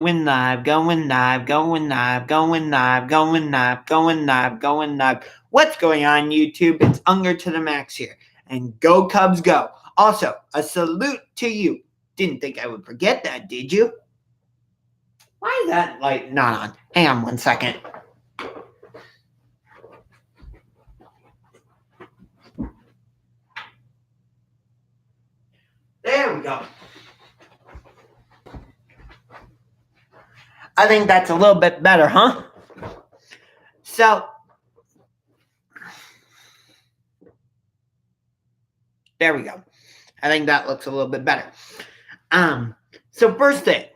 Going live, going live, going live, going live, going live, going live, going live. What's going on, YouTube? It's Unger to the Max here. And go Cubs go. Also, a salute to you. Didn't think I would forget that, did you? Why is that light not on? Hang on 1 second. There we go. I think that's a little bit better, huh? So, there we go. I think that looks a little bit better. So first thing.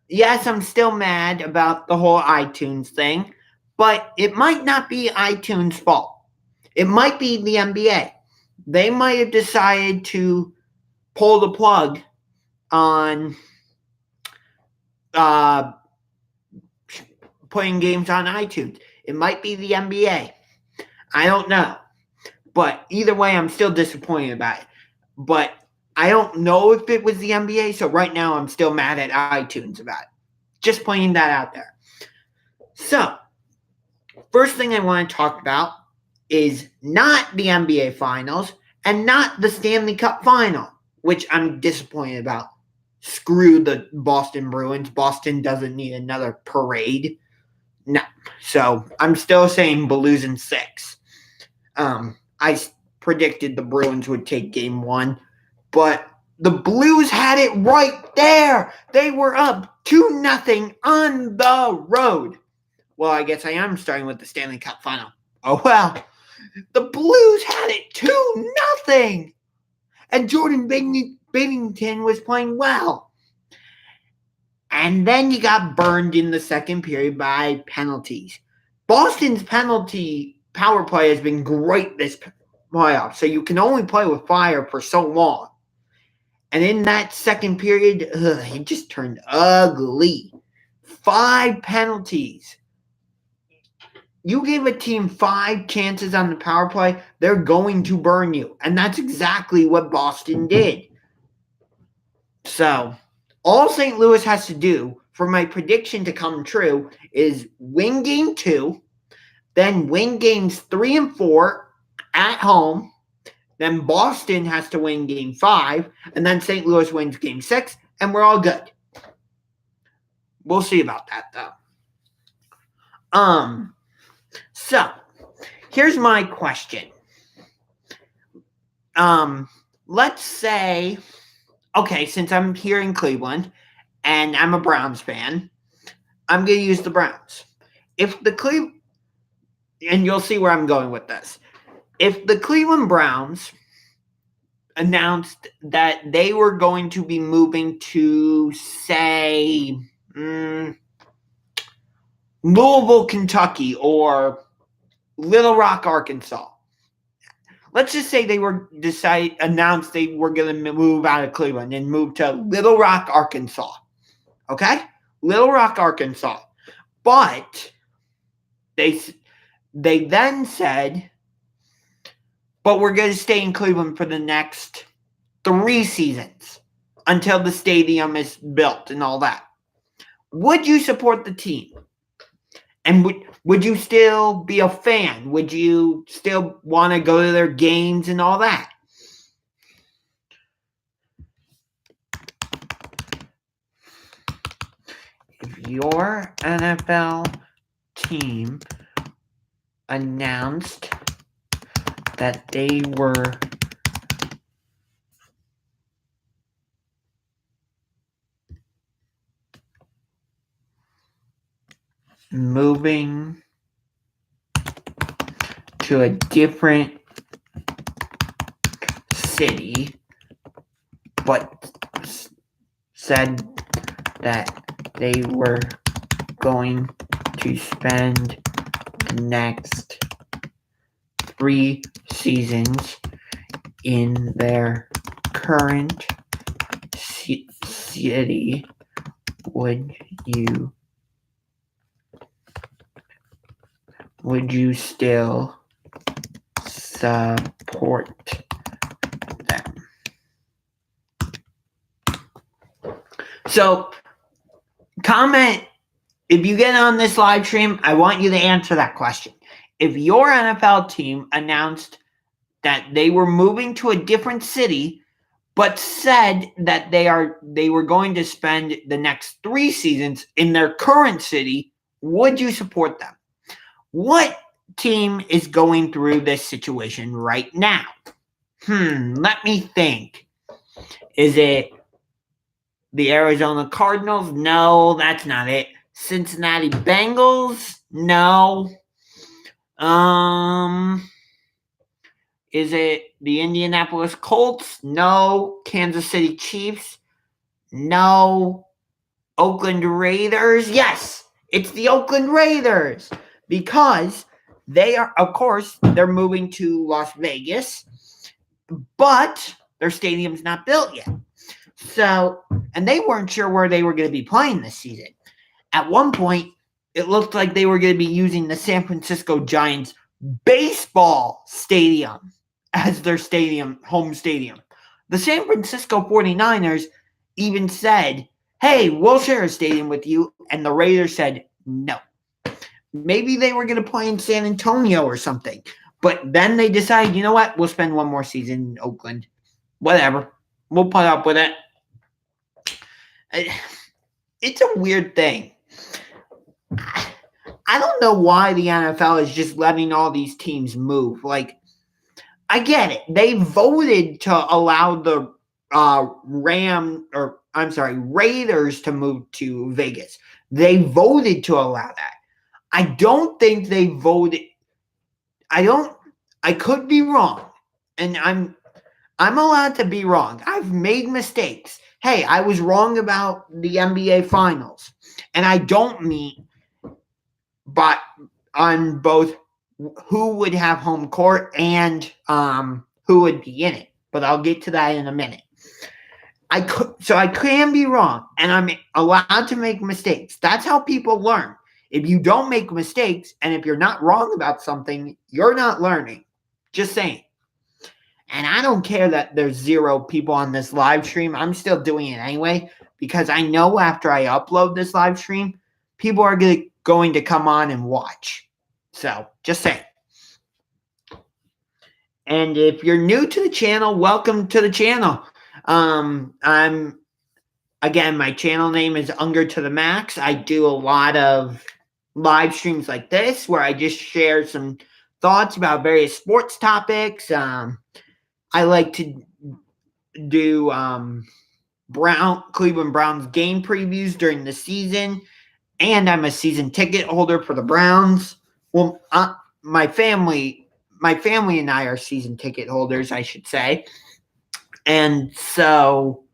Yes, I'm still mad about the whole iTunes thing, but it might not be iTunes' fault. It might be the NBA. They might have decided to pull the plug on putting games on iTunes. It might be the NBA. I don't know. But either way, I'm still disappointed about it. But I don't know if it was the NBA, so right now I'm still mad at iTunes about it. Just pointing that out there. So, first thing I want to talk about is not the NBA Finals and not the Stanley Cup Final, which I'm disappointed about. Screw the Boston Bruins. Boston doesn't need another parade. No. So, I'm still saying Blues in 6. I predicted the Bruins would take game 1, but the Blues had it right there. They were up 2-0 on the road. Well, I guess I am starting with the Stanley Cup Final. Oh, well. The Blues had it 2-0. And Jordan Binnington was playing well. And then you got burned in the second period by penalties. Boston's penalty power play has been great this playoff. So you can only play with fire for so long. And in that second period, it just turned ugly. 5 penalties. You give a team 5 chances on the power play, they're going to burn you. And that's exactly what Boston did. So, all St. Louis has to do for my prediction to come true is win game 2, then win games 3 and 4 at home. Then Boston has to win game 5, and then St. Louis wins game 6, and we're all good. We'll see about that, though. So, here's my question. Let's say, okay, since I'm here in Cleveland, and I'm a Browns fan, I'm going to use the Browns. And you'll see where I'm going with this. If the Cleveland Browns announced that they were going to be moving to, say, Louisville, Kentucky, or Little Rock, Arkansas. Let's just say they announced they were going to move out of Cleveland and move to Little Rock, Arkansas. Okay? Little Rock, Arkansas. But they then said, but we're going to stay in Cleveland for the next 3 seasons until the stadium is built and all that. Would you support the team? And would you still be a fan? Would you still want to go to their games and all that? If your NFL team announced that they were moving to a different city, but said that they were going to spend the next 3 seasons in their current city, would you still support them? So, Comment. If you get on this live stream, I want you to answer that question. If your NFL team announced that they were moving to a different city, but said that they were going to spend the next 3 seasons in their current city, would you support them? What team is going through this situation right now? Let me think. Is it the Arizona Cardinals? No, that's not it. Cincinnati Bengals? No. Is it the Indianapolis Colts? No. Kansas City Chiefs? No. Oakland Raiders? Yes, it's the Oakland Raiders, because they are, of course, they're moving to Las Vegas, but their stadium's not built yet. So, and they weren't sure where they were going to be playing this season. At one point, it looked like they were going to be using the San Francisco Giants baseball stadium as their home stadium. The San Francisco 49ers even said, hey, we'll share a stadium with you. And the Raiders said no. Maybe they were going to play in San Antonio or something. But then they decided, you know what? We'll spend one more season in Oakland. Whatever. We'll put up with it. It's a weird thing. I don't know why the NFL is just letting all these teams move. Like, I get it. They voted to allow the Raiders to move to Vegas. They voted to allow that. I don't think they voted. I could be wrong. And I'm allowed to be wrong. I've made mistakes. Hey, I was wrong about the NBA Finals. And I don't mean but on both who would have home court and who would be in it. But I'll get to that in a minute. I can be wrong, and I'm allowed to make mistakes. That's how people learn. If you don't make mistakes, and if you're not wrong about something, you're not learning. Just saying. And I don't care that there's 0 people on this live stream. I'm still doing it anyway, because I know after I upload this live stream, people are going to come on and watch. So, just saying. And if you're new to the channel, welcome to the channel. My channel name is Unger to the Max. I do a lot of live streams like this where I just share some thoughts about various sports topics. I like to do Cleveland Browns game previews during the season, and I'm a season ticket holder for the Browns. Well, my family and I are season ticket holders, I should say. And so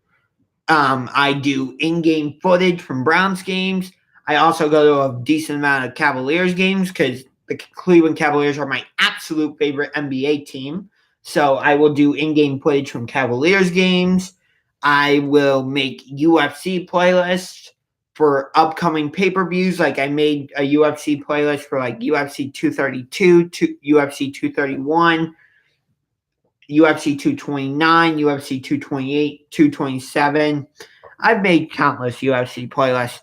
I do in-game footage from Browns games. I also go to a decent amount of Cavaliers games because the Cleveland Cavaliers are my absolute favorite NBA team. So I will do in-game footage from Cavaliers games. I will make UFC playlists for upcoming pay-per-views. Like I made a UFC playlist for like UFC 232, UFC 231, UFC 229, UFC 228, 227. I've made countless UFC playlists.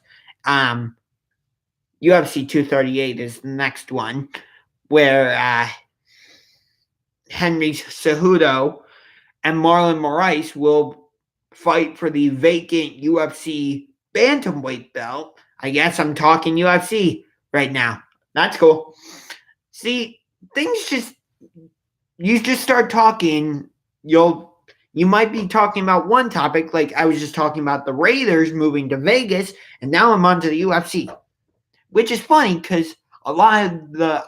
UFC 238 is the next one, where Henry Cejudo and Marlon Moraes will fight for the vacant UFC bantamweight belt. I guess I'm talking UFC right now. That's cool. See, you just start talking, you might be talking about one topic, like I was just talking about the Raiders moving to Vegas, and now I'm on to the UFC, which is funny because a lot of the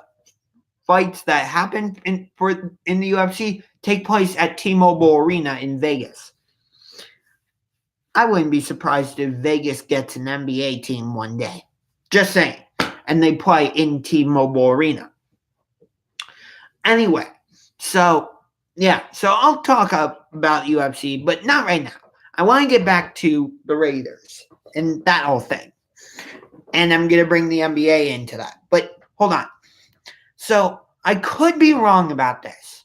fights that happen in the UFC take place at T-Mobile Arena in Vegas. I wouldn't be surprised if Vegas gets an NBA team one day. Just saying. And they play in T-Mobile Arena. Anyway, so I'll talk about UFC, but not right now. I want to get back to the Raiders and that whole thing. And I'm going to bring the NBA into that. But hold on. So I could be wrong about this,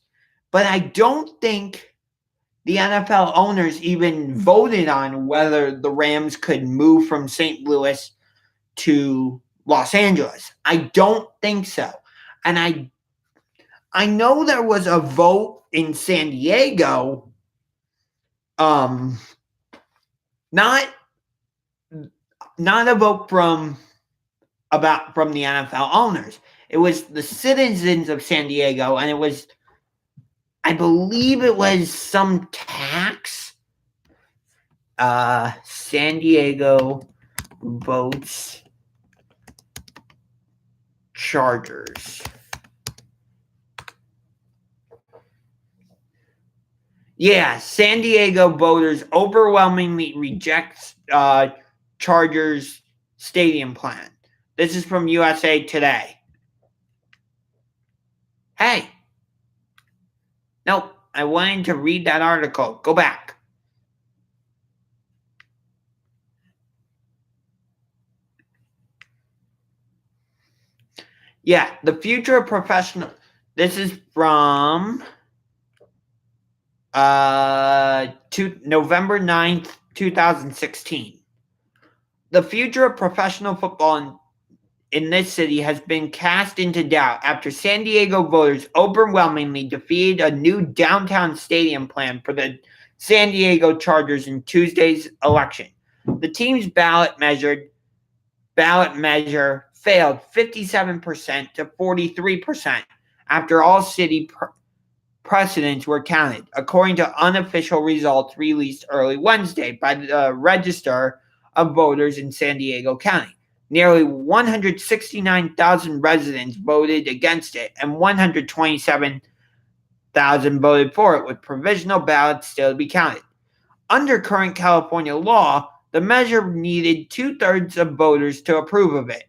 but I don't think the NFL owners even voted on whether the Rams could move from St. Louis to Los Angeles. I don't think so. And I know there was a vote in San Diego, not a vote from the NFL owners. It was the citizens of San Diego, and it was, I believe it was some tax. San Diego votes Chargers. Yeah, San Diego voters overwhelmingly reject Chargers stadium plan. This is from USA Today. Hey. Nope, I wanted to read that article. Go back. Yeah, the future of professional. This is from November 9th, 2016. The future of professional football in this city has been cast into doubt after San Diego voters overwhelmingly defeated a new downtown stadium plan for the San Diego Chargers in Tuesday's election. The team's ballot measure failed 57% to 43% after all city precedents were counted, according to unofficial results released early Wednesday by the Register of Voters in San Diego County. Nearly 169,000 residents voted against it, and 127,000 voted for it, with provisional ballots still to be counted. Under current California law, the measure needed 2/3 of voters to approve of it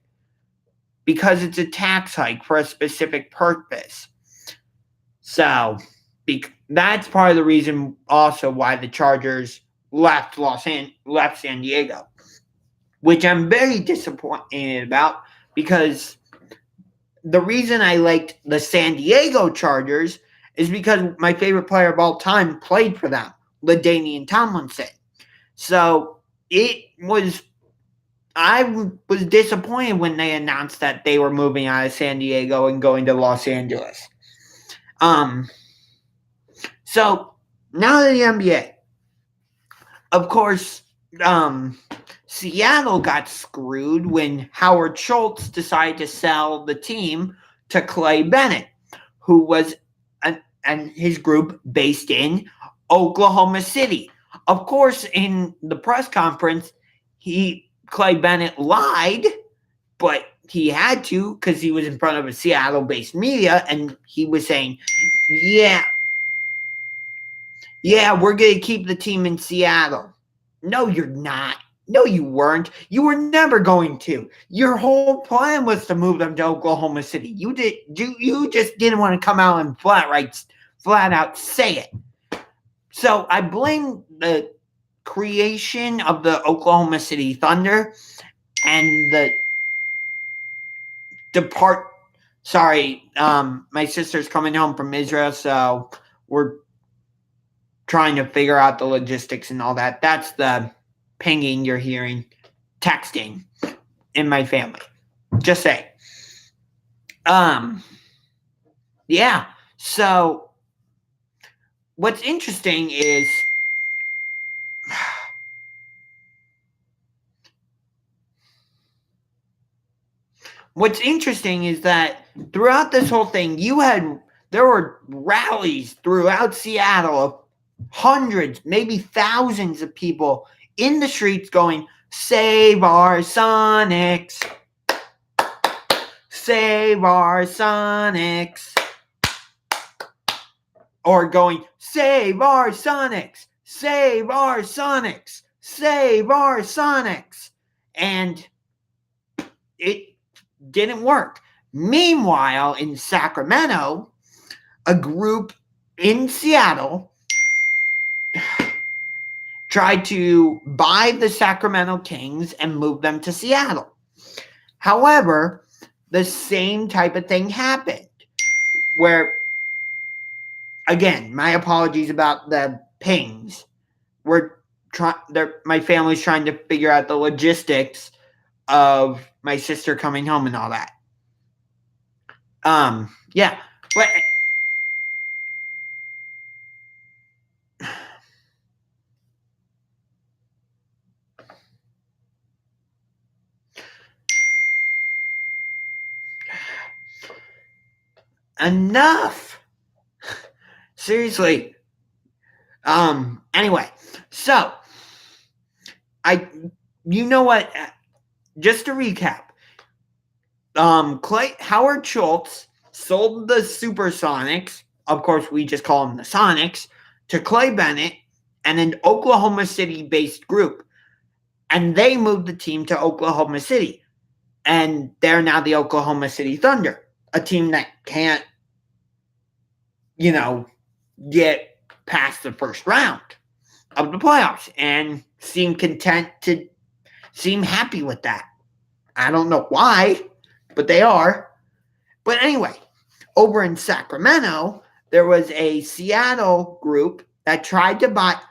because it's a tax hike for a specific purpose. So that's part of the reason also why the Chargers left San Diego, which I'm very disappointed about, because the reason I liked the San Diego Chargers is because my favorite player of all time played for them, LaDainian Tomlinson. So I was disappointed when they announced that they were moving out of San Diego and going to Los Angeles. So now to the NBA. Of course, Seattle got screwed when Howard Schultz decided to sell the team to Clay Bennett, who was and his group based in Oklahoma City. Of course, in the press conference, Clay Bennett lied, but he had to because he was in front of a Seattle-based media, and he was saying, yeah, we're going to keep the team in Seattle. No, you're not. No, you weren't. You were never going to. Your whole plan was to move them to Oklahoma City. You just didn't want to come out and flat out say it. So I blame the creation of the Oklahoma City Thunder and the my sister's coming home from Israel, so we're trying to figure out the logistics and all that. That's the pinging you're hearing, texting in my family. Just say. Yeah. So what's interesting is that throughout this whole thing, there were rallies throughout Seattle of hundreds, maybe thousands of people in the streets going, "Save our Sonics! Save our Sonics!" Or going, "Save our Sonics! Save our Sonics! Save our Sonics!" And it didn't work. Meanwhile, in Sacramento, a group in Seattle tried to buy the Sacramento Kings and move them to Seattle. However, the same type of thing happened where, again, my apologies about the pings. My family's trying to figure out the logistics of my sister coming home and all that. Yeah, but enough. Seriously. Anyway, so you know what? Just to recap, Howard Schultz sold the Supersonics. Of course, we just call them the Sonics to Clay Bennett and an Oklahoma City-based group, and they moved the team to Oklahoma City, and they're now the Oklahoma City Thunder, a team that can't, get past the first round of the playoffs, and seem happy with that. I don't know why, but they are. But anyway, over in Sacramento, there was a Seattle group that tried to bought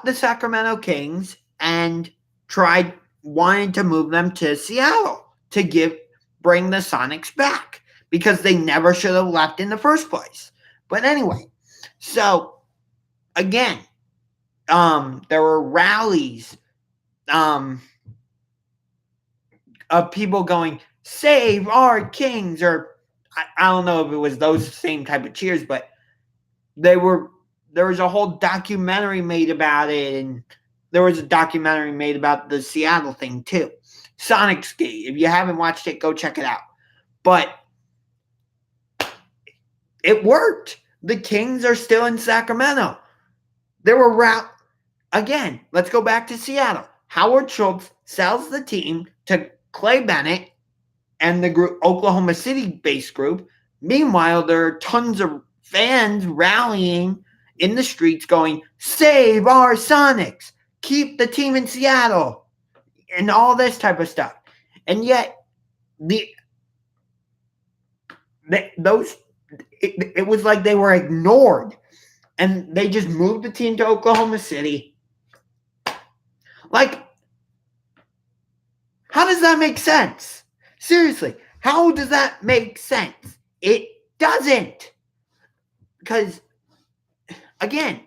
the Sacramento Kings and wanted to move them to Seattle to bring the Sonics back, because they never should have left in the first place. But anyway, so again, there were rallies of people going, "Save our Kings," or I don't know if it was those same type of cheers, but there was a whole documentary made about it, and there was a documentary made about the Seattle thing too. Sonics Gate. If you haven't watched it, go check it out. But it worked. The Kings are still in Sacramento. There were again, let's go back to Seattle. Howard Schultz sells the team to Clay Bennett and the group, Oklahoma City-based group. Meanwhile, there are tons of fans rallying in the streets going, "Save our Sonics! Keep the team in Seattle!" and all this type of stuff. And yet, it was like they were ignored, and they just moved the team to Oklahoma City. Like, how does that make sense? Seriously, how does that make sense? It doesn't. Because, again,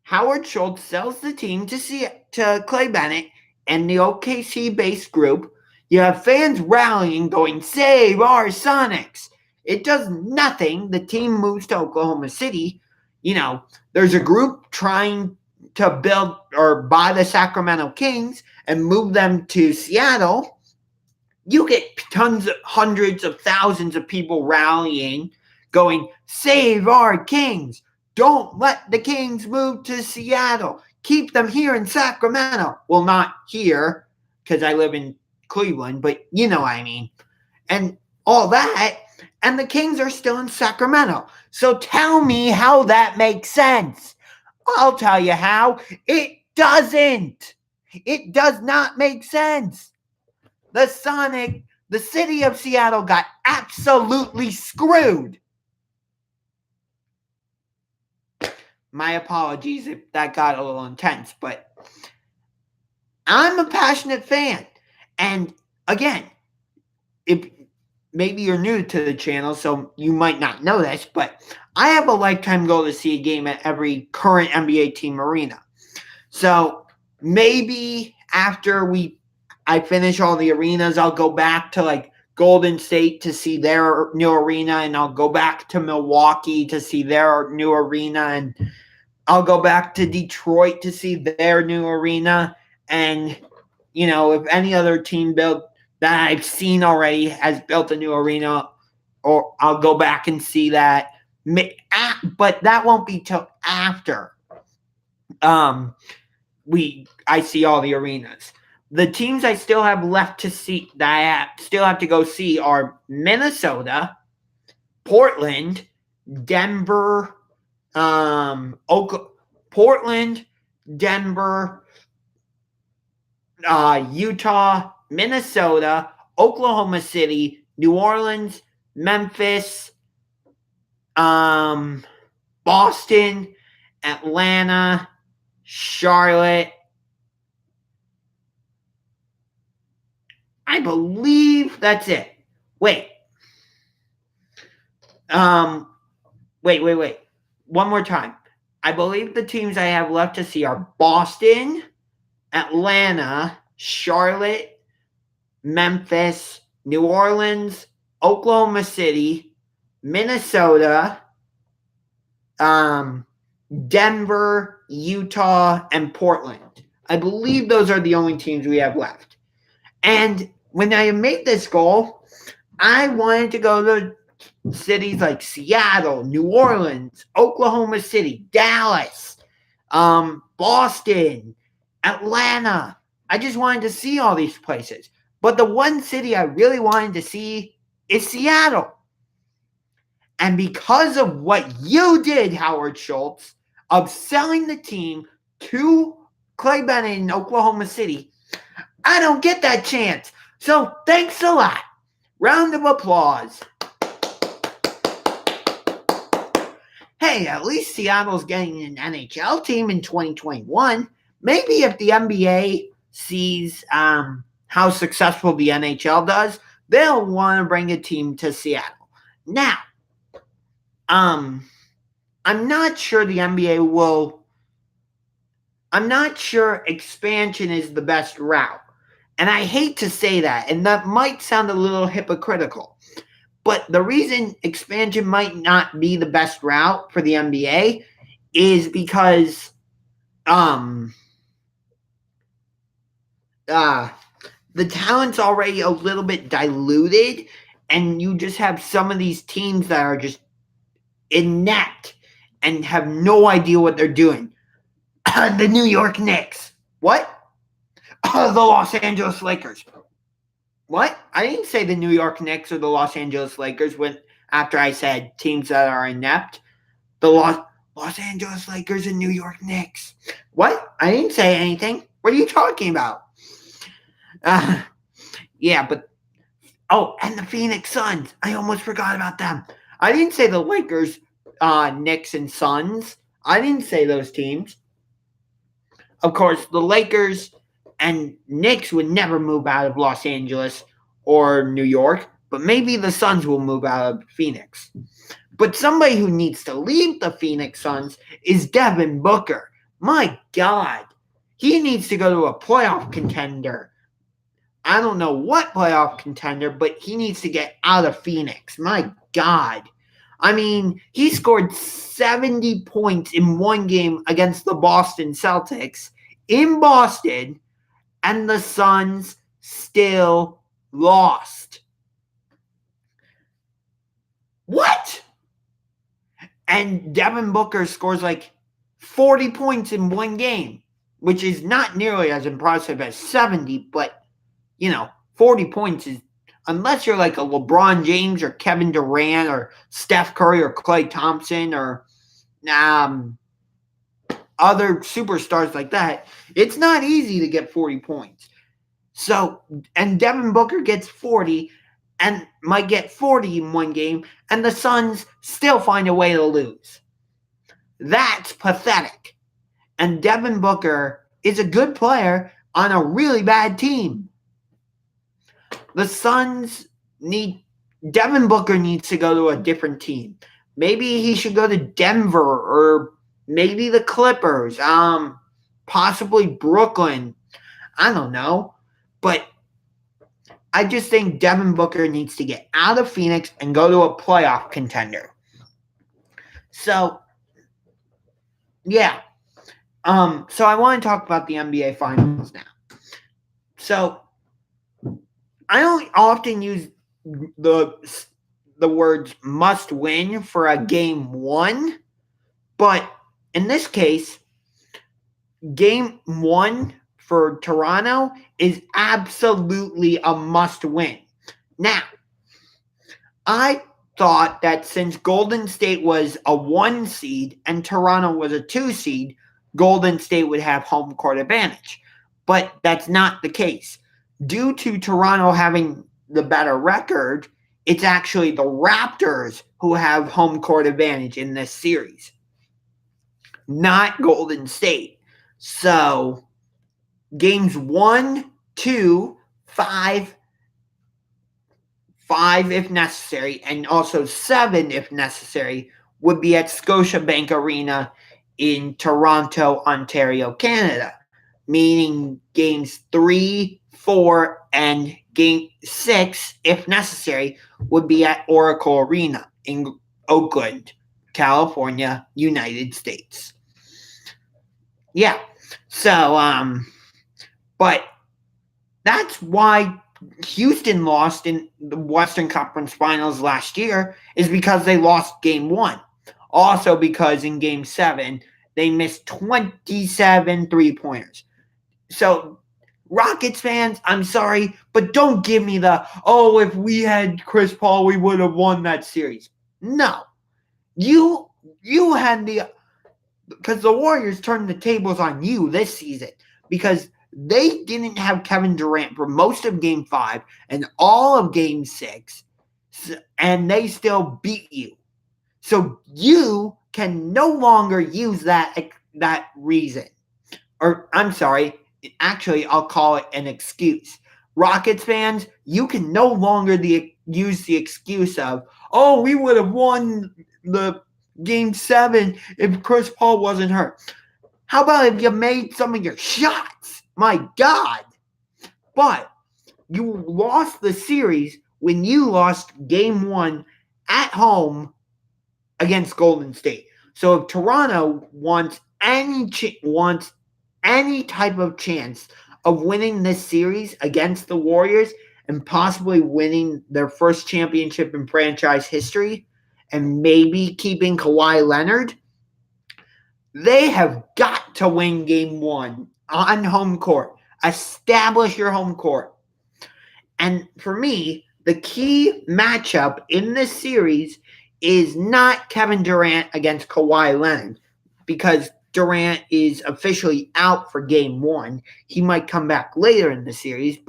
Howard Schultz sells the team to Clay Bennett and the OKC-based group. You have fans rallying, going, "Save our Sonics!" It does nothing. The team moves to Oklahoma City. There's a group trying to build or buy the Sacramento Kings and move them to Seattle. You get hundreds of thousands of people rallying, going, "Save our Kings! Don't let the Kings move to Seattle. Keep them here in Sacramento." Well, not here, because I live in Cleveland, but you know what I mean. And all that, and the Kings are still in Sacramento. So tell me how that makes sense. I'll tell you how. It doesn't. It does not make sense. The city of Seattle got absolutely screwed. My apologies if that got a little intense, but I'm a passionate fan. And again, maybe you're new to the channel, so you might not know this, but I have a lifetime goal to see a game at every current NBA team arena. So maybe after I finish all the arenas, I'll go back to like Golden State to see their new arena, and I'll go back to Milwaukee to see their new arena, and I'll go back to Detroit to see their new arena. And, if any other team built that I've seen already has built a new arena, or I'll go back and see that. But that won't be till after I see all the arenas. The teams I still have left to see, that I still have to go see, are Minnesota, Portland, Denver, Portland, Denver, Utah, Minnesota, Oklahoma City, New Orleans, Memphis, Boston, Atlanta, Charlotte. I believe that's it. Wait. Wait. One more time. I believe the teams I have left to see are Boston, Atlanta, Charlotte, Memphis, New Orleans, Oklahoma City, Minnesota, Denver, Utah, and Portland. I believe those are the only teams we have left. And when I made this goal, I wanted to go to cities like Seattle, New Orleans, Oklahoma City, Dallas, Boston, Atlanta. I just wanted to see all these places. But the one city I really wanted to see is Seattle. And because of what you did, Howard Schultz, of selling the team to Clay Bennett in Oklahoma City, I don't get that chance. So thanks a lot. Round of applause. Hey, at least Seattle's getting an NHL team in 2021. Maybe if the NBA sees how successful the NHL does, they'll want to bring a team to Seattle. Now, I'm not sure the NBA will. I'm not sure expansion is the best route. And I hate to say that, and that might sound a little hypocritical. But the reason expansion might not be the best route for the NBA is because the talent's already a little bit diluted, and you just have some of these teams that are just inept and have no idea what they're doing. The New York Knicks. What? The Los Angeles Lakers. What? I didn't say the New York Knicks or the Los Angeles Lakers after I said teams that are inept. The Los Angeles Lakers and New York Knicks. What? I didn't say anything. What are you talking about? Yeah, but... Oh, and the Phoenix Suns. I almost forgot about them. I didn't say the Lakers, Knicks, and Suns. I didn't say those teams. Of course, the Lakers and Knicks would never move out of Los Angeles or New York, but maybe the Suns will move out of Phoenix. But somebody who needs to leave the Phoenix Suns is Devin Booker. My God. He needs to go to a playoff contender. I don't know what playoff contender, but he needs to get out of Phoenix. My God. I mean, he scored 70 points in one game against the Boston Celtics in Boston, and the Suns still lost. What? And Devin Booker scores like 40 points in one game, which is not nearly as impressive as 70, but, 40 points is, unless you're like a LeBron James or Kevin Durant or Steph Curry or Klay Thompson or other superstars like that, it's not easy to get 40 points. So, and Devin Booker gets 40 and might get 40 in one game, and the Suns still find a way to lose. That's pathetic. And Devin Booker is a good player on a really bad team. The Suns Devin Booker needs to go to a different team. Maybe he should go to Denver or maybe the Clippers, possibly Brooklyn. I don't know. But I just think Devin Booker needs to get out of Phoenix and go to a playoff contender. So, yeah. So I want to talk about the NBA Finals now. So, I don't often use the words must win for a game one, but in this case, game one for Toronto is absolutely a must win. Now, I thought that since Golden State was a 1 seed and Toronto was a 2 seed, Golden State would have home court advantage. But that's not the case. Due to Toronto having the better record, it's actually the Raptors who have home court advantage in this series, not Golden State. So games 1, 2, 5 if necessary, and also 7 if necessary, would be at Scotiabank Arena in Toronto, Ontario, Canada. Meaning games 3, 4, and game 6, if necessary, would be at Oracle Arena in Oakland, California, United States. Yeah. So, but that's why Houston lost in the Western Conference Finals last year, is because they lost game 1. Also because in game 7, they missed 27 3-pointers. So, Rockets fans, I'm sorry, but don't give me the, if we had Chris Paul, we would have won that series. No. You had because the Warriors turned the tables on you this season because they didn't have Kevin Durant for most of game 5 and all of game 6, and they still beat you. So you can no longer use that reason. Or, I'm sorry, actually, I'll call it an excuse. Rockets fans, you can no longer use the excuse of, we would have won the game 7 if Chris Paul wasn't hurt. How about if you made some of your shots? My God. But you lost the series when you lost game 1 at home against Golden State. So if Toronto wants any type of chance of winning this series against the Warriors and possibly winning their first championship in franchise history and maybe keeping Kawhi Leonard, they have got to win game 1 on home court. Establish your home court. And for me, the key matchup in this series is not Kevin Durant against Kawhi Leonard, because Durant is officially out for game 1. He might come back later in the series,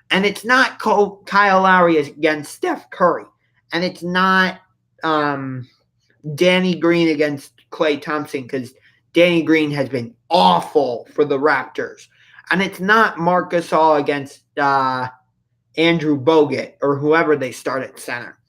and it's not Kyle Lowry against Steph Curry, and it's not Danny Green against Klay Thompson, because Danny Green has been awful for the Raptors, and it's not Marc Gasol against Andrew Bogut or whoever they start at center.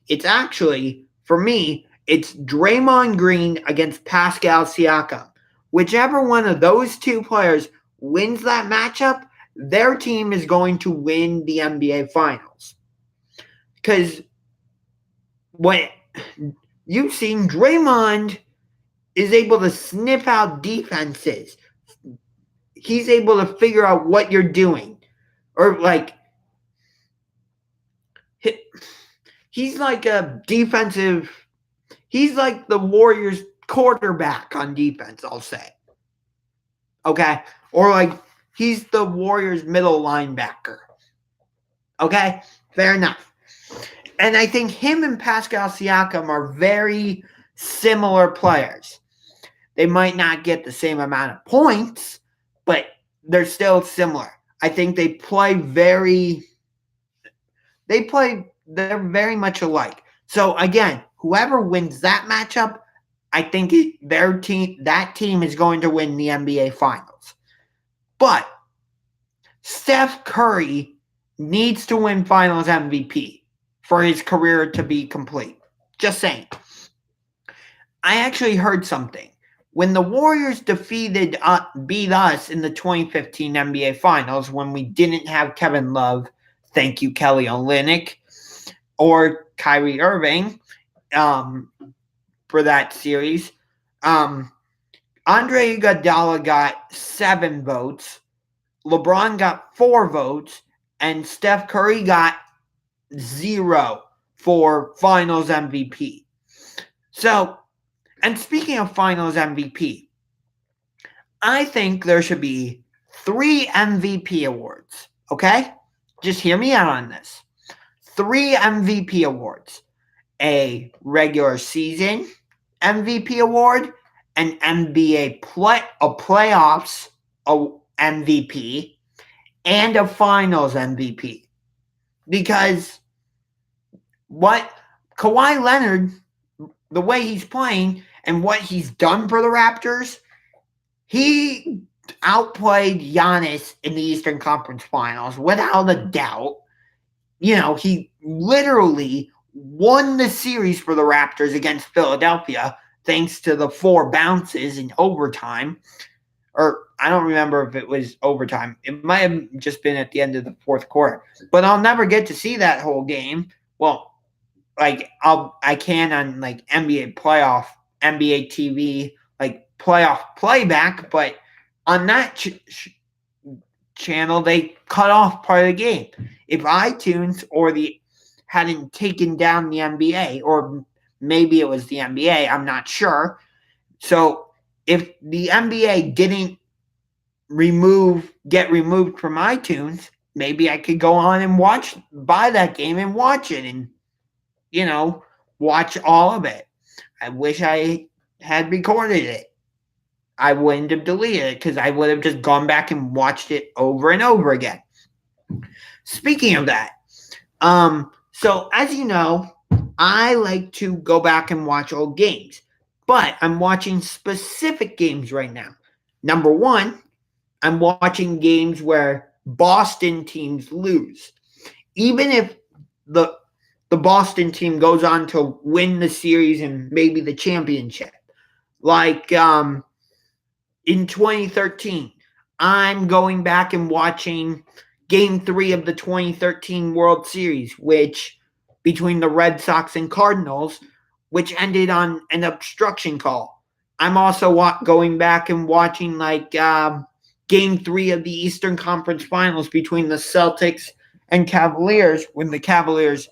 It's actually, for me, it's Draymond Green against Pascal Siakam. Whichever one of those two players wins that matchup, their team is going to win the NBA Finals. Because what you've seen, Draymond is able to sniff out defenses. He's able to figure out what you're doing. Or he's like a defensive, he's like the Warriors quarterback on defense, I'll say. Okay? Or he's the Warriors middle linebacker. Okay? Fair enough. And I think him and Pascal Siakam are very similar players. They might not get the same amount of points, but they're still similar. I think they're very much alike. So again, whoever wins that matchup, I think that team is going to win the NBA Finals. But Steph Curry needs to win Finals MVP for his career to be complete. Just saying. I actually heard something. When the Warriors beat us in the 2015 NBA Finals, when we didn't have Kevin Love, thank you, Kelly Olynyk, or Kyrie Irving, for that series, Andre Iguodala got 7 votes, LeBron got 4 votes, and Steph Curry got 0 for Finals MVP. So, and speaking of Finals MVP, I think there should be 3 MVP awards, okay? Just hear me out on this. 3 MVP awards. A regular season MVP award, an NBA playoffs MVP, and a Finals MVP. Because Kawhi Leonard, the way he's playing and what he's done for the Raptors, he outplayed Giannis in the Eastern Conference Finals without a doubt. He literally won the series for the Raptors against Philadelphia thanks to the 4 bounces in overtime. Or I don't remember if it was overtime. It might have just been at the end of the fourth quarter. But I'll never get to see that whole game. Well, I can on NBA TV, playoff playback, but on that channel they cut off part of the game. If iTunes hadn't taken down the NBA, or maybe it was the NBA, I'm not sure. So if the NBA didn't get removed from iTunes, maybe I could go on and buy that game and watch it, and watch all of it. I wish I had recorded it. I wouldn't have deleted it because I would have just gone back and watched it over and over again. Speaking of that, so as you know, I like to go back and watch old games, but I'm watching specific games right now. Number one, I'm watching games where Boston teams lose. Even if the Boston team goes on to win the series and maybe the championship. Like in 2013, I'm going back and watching Game 3 of the 2013 World Series, which between the Red Sox and Cardinals, which ended on an obstruction call. I'm also going back and watching Game 3 of the Eastern Conference Finals between the Celtics and Cavaliers, when the Cavaliers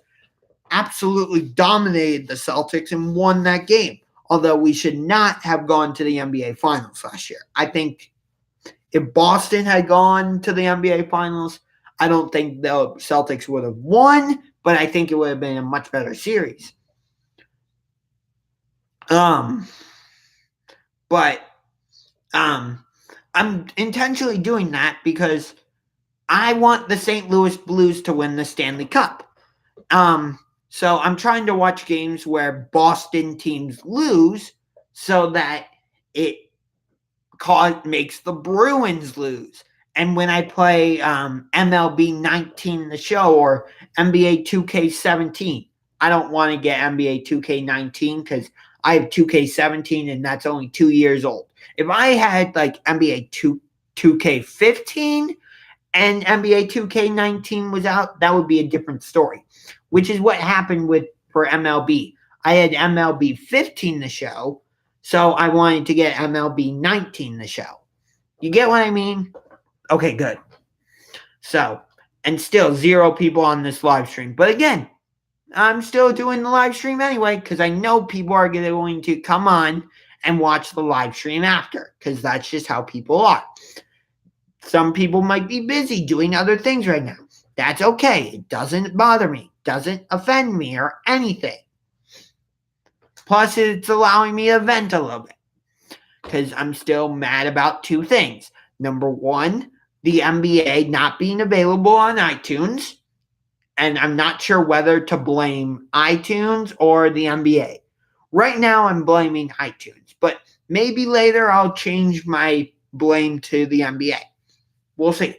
absolutely dominated the Celtics and won that game. Although we should not have gone to the NBA Finals last year. I think if Boston had gone to the NBA Finals, I don't think the Celtics would have won, but I think it would have been a much better series. But I'm intentionally doing that because I want the St. Louis Blues to win the Stanley Cup. So I'm trying to watch games where Boston teams lose so that it makes the Bruins lose. And when I play MLB 19 the show or NBA 2K17, I don't want to get NBA 2K19 because I have 2K17 and that's only 2 years old. If I had NBA 2K15 and NBA 2K19 was out, that would be a different story, which is what happened for MLB. I had MLB 15 the show, so I wanted to get MLB 19 the show. You get what I mean? Okay, good. So, and still 0 people on this live stream. But again, I'm still doing the live stream anyway because I know people are going to come on and watch the live stream after because that's just how people are. Some people might be busy doing other things right now. That's okay. It doesn't bother me. Doesn't offend me or anything. Plus, it's allowing me to vent a little bit because I'm still mad about 2 things. Number one, the NBA not being available on iTunes, and I'm not sure whether to blame iTunes or the NBA. Right now, I'm blaming iTunes, but maybe later I'll change my blame to the NBA. We'll see.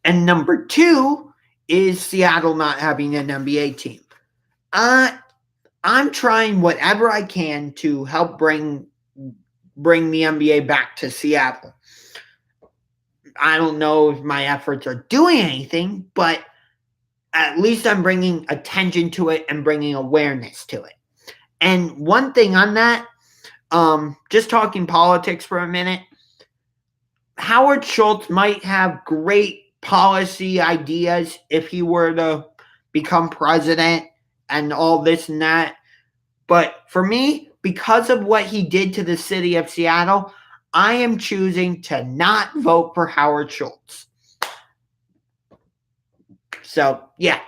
And number 2 is Seattle not having an NBA team. I'm trying whatever I can to help bring the NBA back to Seattle. I don't know if my efforts are doing anything, but at least I'm bringing attention to it and bringing awareness to it. And one thing on that, just talking politics for a minute, Howard Schultz might have great policy ideas if he were to become president and all this and that. But for me, because of what he did to the city of Seattle, I am choosing to not vote for Howard Schultz. So, yeah.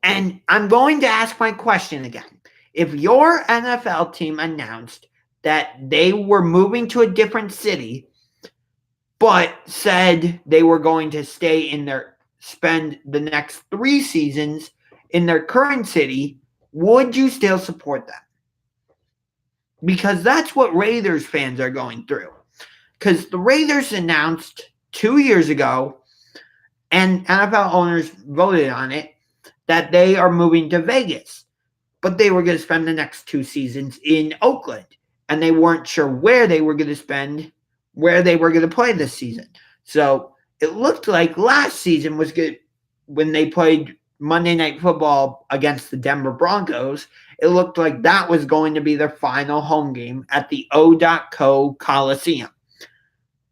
And I'm going to ask my question again. If your NFL team announced that they were moving to a different city, but said they were going to spend the next 3 seasons in their current city, would you still support them? Because that's what Raiders fans are going through. because the Raiders announced 2 years ago, and NFL owners voted on it, that they are moving to Vegas. But they were going to spend the next 2 seasons in Oakland. And they weren't sure where they were going to play this season. So it looked like last season was good when they played Monday Night Football against the Denver Broncos. It looked like that was going to be their final home game at the O.co Coliseum.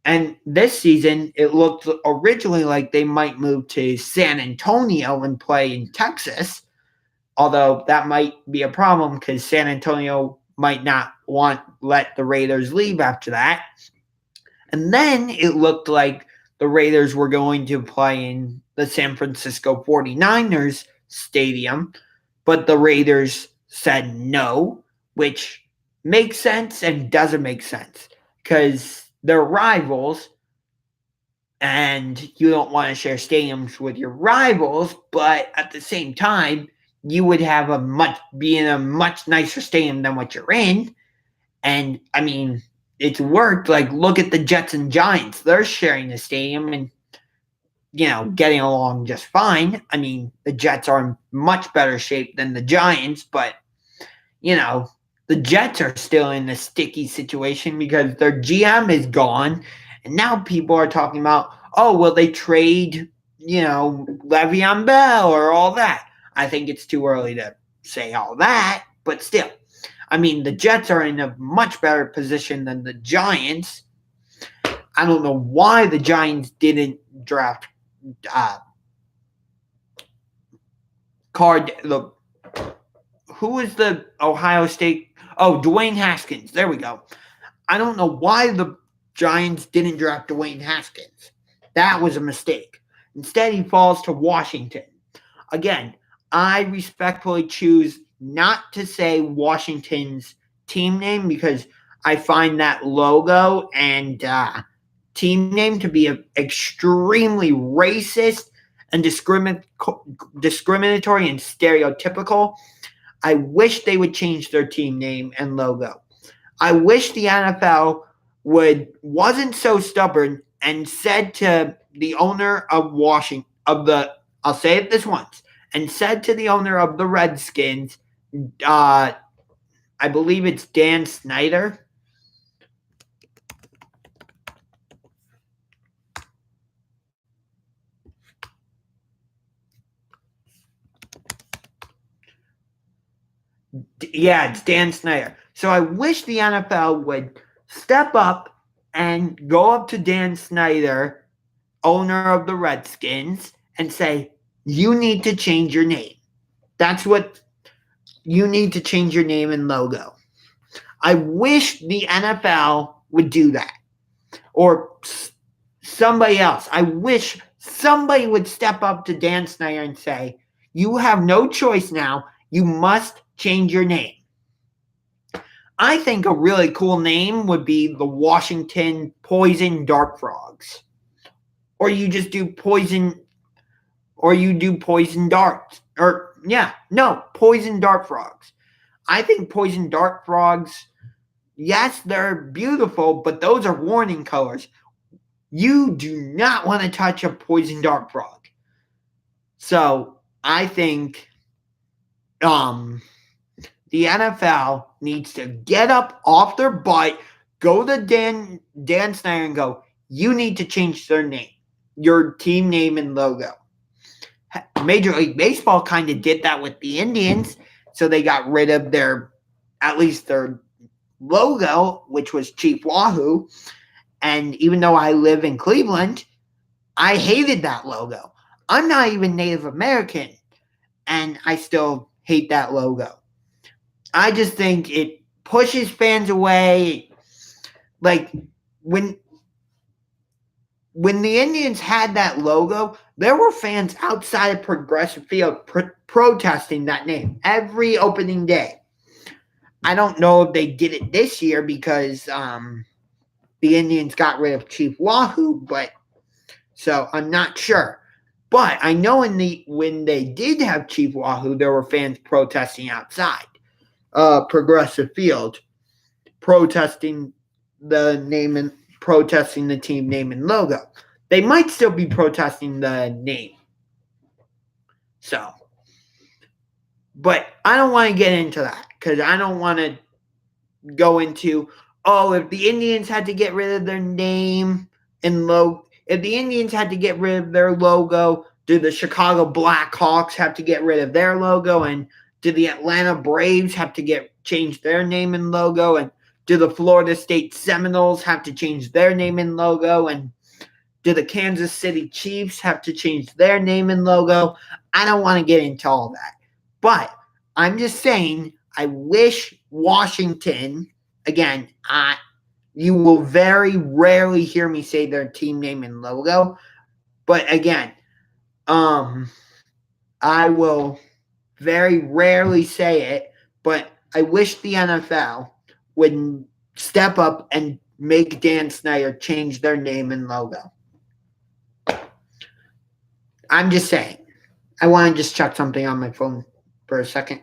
And this season, it looked originally like they might move to San Antonio and play in Texas, although that might be a problem because San Antonio might not let the Raiders leave after that. And then it looked like the Raiders were going to play in the San Francisco 49ers stadium, but the Raiders said no, which makes sense and doesn't make sense because they're rivals, and you don't want to share stadiums with your rivals, but at the same time, you would have be in a much nicer stadium than what you're in. And I mean, it's worked. Like, look at the Jets and Giants. They're sharing the stadium and, getting along just fine. I mean, the Jets are in much better shape than the Giants, but, the Jets are still in a sticky situation because their GM is gone. And now people are talking about, will they trade, Le'Veon Bell or all that? I think it's too early to say all that, but still. I mean, the Jets are in a much better position than the Giants. I don't know why the Giants didn't draft who is the Ohio State? Dwayne Haskins. There we go. I don't know why the Giants didn't draft Dwayne Haskins. That was a mistake. Instead, he falls to Washington. Again, I respectfully choose not to say Washington's team name because I find that logo and team name to be extremely racist and discriminatory and stereotypical. I wish they would change their team name and logo. I wish the NFL wasn't so stubborn and said to the owner of I'll say it this once, and said to the owner of the Redskins, I believe it's Dan Snyder. Yeah, it's Dan Snyder. So I wish the NFL would step up and go up to Dan Snyder, owner of the Redskins, and say, you need to change your name. That's what you need to change your name and logo. I wish the NFL would do that. Or somebody else. I wish somebody would step up to Dan Snyder and say, you have no choice now. You must change your name. I think a really cool name would be the Washington Poison Dart Frogs. Or you just do poison darts. Poison dart frogs. I think poison dart frogs, yes, they're beautiful, but those are warning colors. You do not want to touch a poison dart frog. So I think the NFL needs to get up off their butt, go to Dan Snyder and go, you need to change your team name and logo. Major League Baseball kind of did that with the Indians, so they got rid of their logo, which was Chief Wahoo. And even though I live in Cleveland, I hated that logo. I'm not even Native American, and I still hate that logo. I just think it pushes fans away. Like, when the Indians had that logo, there were fans outside of Progressive Field protesting that name every opening day. I don't know if they did it this year because the Indians got rid of Chief Wahoo, so I'm not sure. But I know when they did have Chief Wahoo, there were fans protesting outside Progressive Field, protesting the name and protesting the team name and logo. They might still be protesting the name. So, but I don't want to get into that because I don't want to go into, if the Indians had to get rid of their name and logo, if the Indians had to get rid of their logo, do the Chicago Blackhawks have to get rid of their logo? And do the Atlanta Braves have to change their name and logo? And do the Florida State Seminoles have to change their name and logo? And do the Kansas City Chiefs have to change their name and logo? I don't want to get into all that. But I'm just saying, I wish Washington, again, you will very rarely hear me say their team name and logo. But again, I will very rarely say it, but I wish the NFL would step up and make Dan Snyder change their name and logo. I'm just saying. I want to just check something on my phone for a second.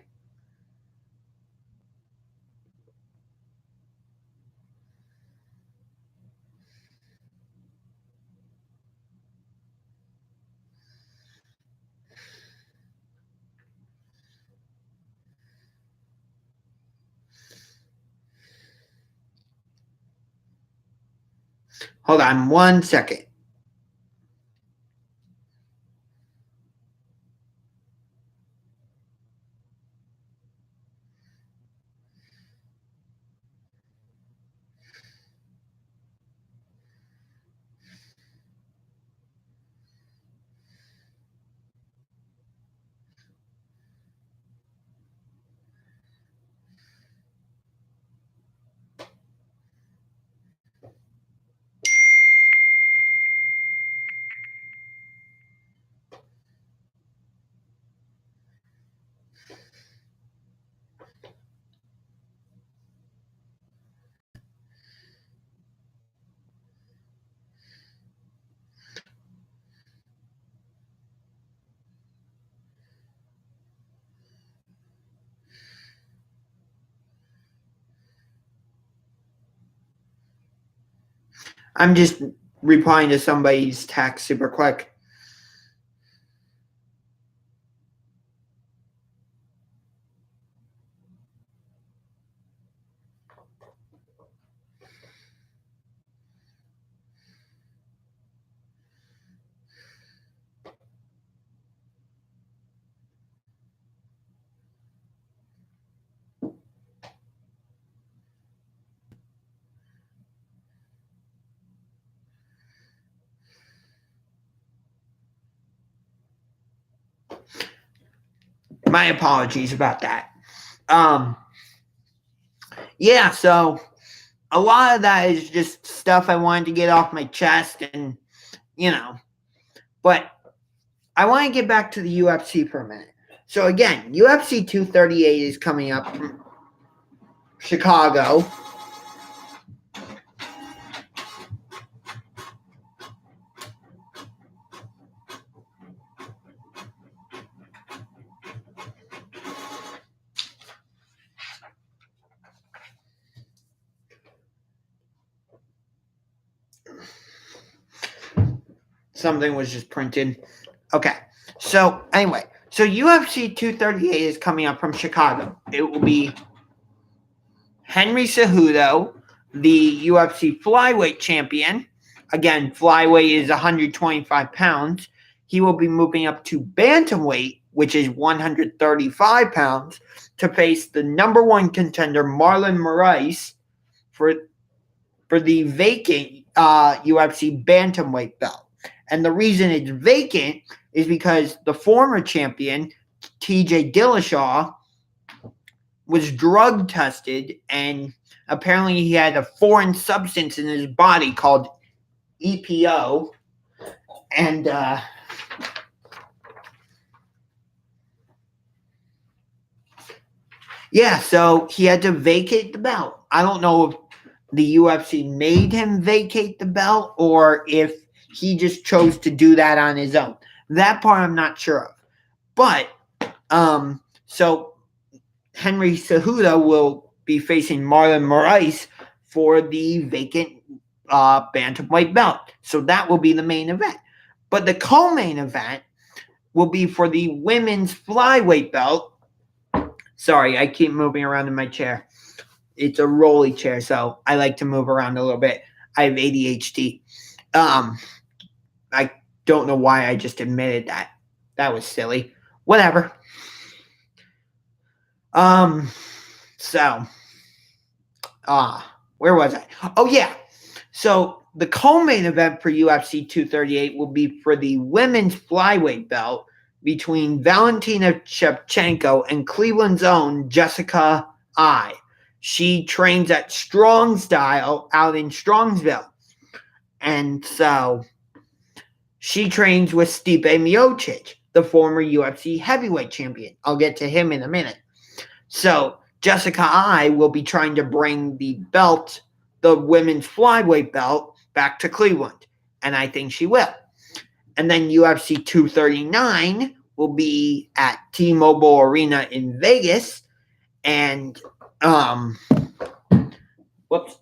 Hold on 1 second. I'm just replying to somebody's text super quick. My apologies about that. Yeah, so a lot of that is just stuff I wanted to get off my chest and, but I want to get back to the UFC for a minute. So again, UFC 238 is coming up from Chicago. Something was just printed. Okay. So anyway, UFC 238 is coming up from Chicago. It will be Henry Cejudo, the UFC flyweight champion. Again, flyweight is 125 pounds. He will be moving up to bantamweight, which is 135 pounds, to face the number one contender, Marlon Moraes, for the vacant UFC bantamweight belt. And the reason it's vacant is because the former champion, TJ Dillashaw, was drug tested, and apparently he had a foreign substance in his body called EPO. And so he had to vacate the belt. I don't know if the UFC made him vacate the belt or if he just chose to do that on his own. That part I'm not sure of. But, so Henry Cejudo will be facing Marlon Moraes for the vacant bantamweight belt. So that will be the main event. But the co-main event will be for the women's flyweight belt. Sorry, I keep moving around in my chair. It's a rolly chair, so I like to move around a little bit. I have ADHD. I don't know why I just admitted that. That was silly. Whatever. Where was I? Oh, yeah. So the co-main event for UFC 238 will be for the women's flyweight belt between Valentina Shevchenko and Cleveland's own Jessica Eye. She trains at Strong Style out in Strongsville. And so she trains with Stipe Miocic, the former UFC heavyweight champion. I'll get to him in a minute. So Jessica Eye will be trying to bring the belt, the women's flyweight belt, back to Cleveland. And I think she will. And then UFC 239 will be at T-Mobile Arena in Vegas. And, whoops.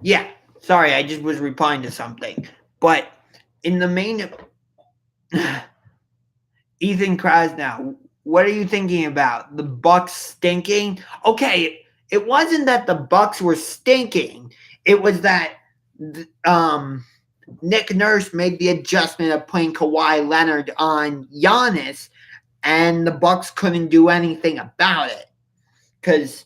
Yeah, sorry, I just was replying to something. But in the main, Ethan Krasnow, what are you thinking about? The Bucks stinking? Okay, it wasn't that the Bucks were stinking. It was that Nick Nurse made the adjustment of putting Kawhi Leonard on Giannis, and the Bucks couldn't do anything about it. Because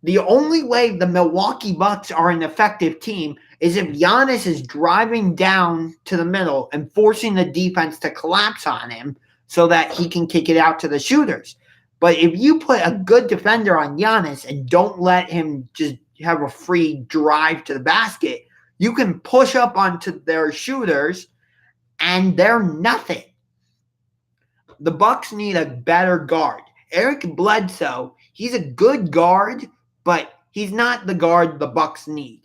the only way the Milwaukee Bucks are an effective team is if Giannis is driving down to the middle and forcing the defense to collapse on him so that he can kick it out to the shooters. But if you put a good defender on Giannis and don't let him just have a free drive to the basket, you can push up onto their shooters and they're nothing. The Bucks need a better guard. Eric Bledsoe, he's a good guard, but he's not the guard the Bucks need.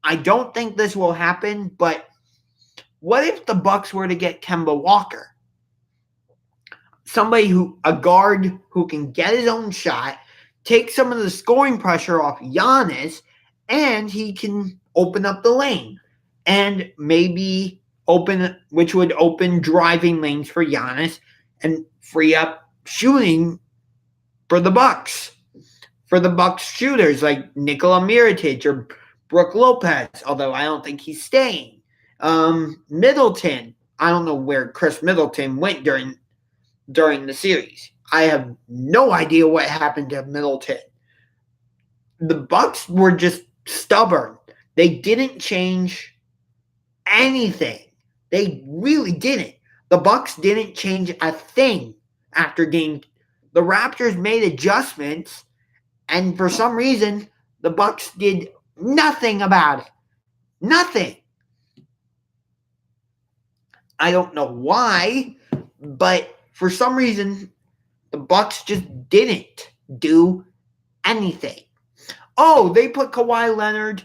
I don't think this will happen, but what if the Bucks were to get Kemba Walker? A guard who can get his own shot, take some of the scoring pressure off Giannis, and he can open up the lane. And maybe which would open driving lanes for Giannis and free up shooting for the Bucks. For the Bucks shooters like Nikola Mirotic or Brook Lopez, although I don't think he's staying. Middleton. I don't know where Chris Middleton went during the series. I have no idea what happened to Middleton. The Bucks were just stubborn. They didn't change anything. They really didn't. The Bucks didn't change a thing after game. The Raptors made adjustments, and for some reason, the Bucks did nothing about it. Nothing. I don't know why, but for some reason, the Bucks just didn't do anything. Oh, they put Kawhi Leonard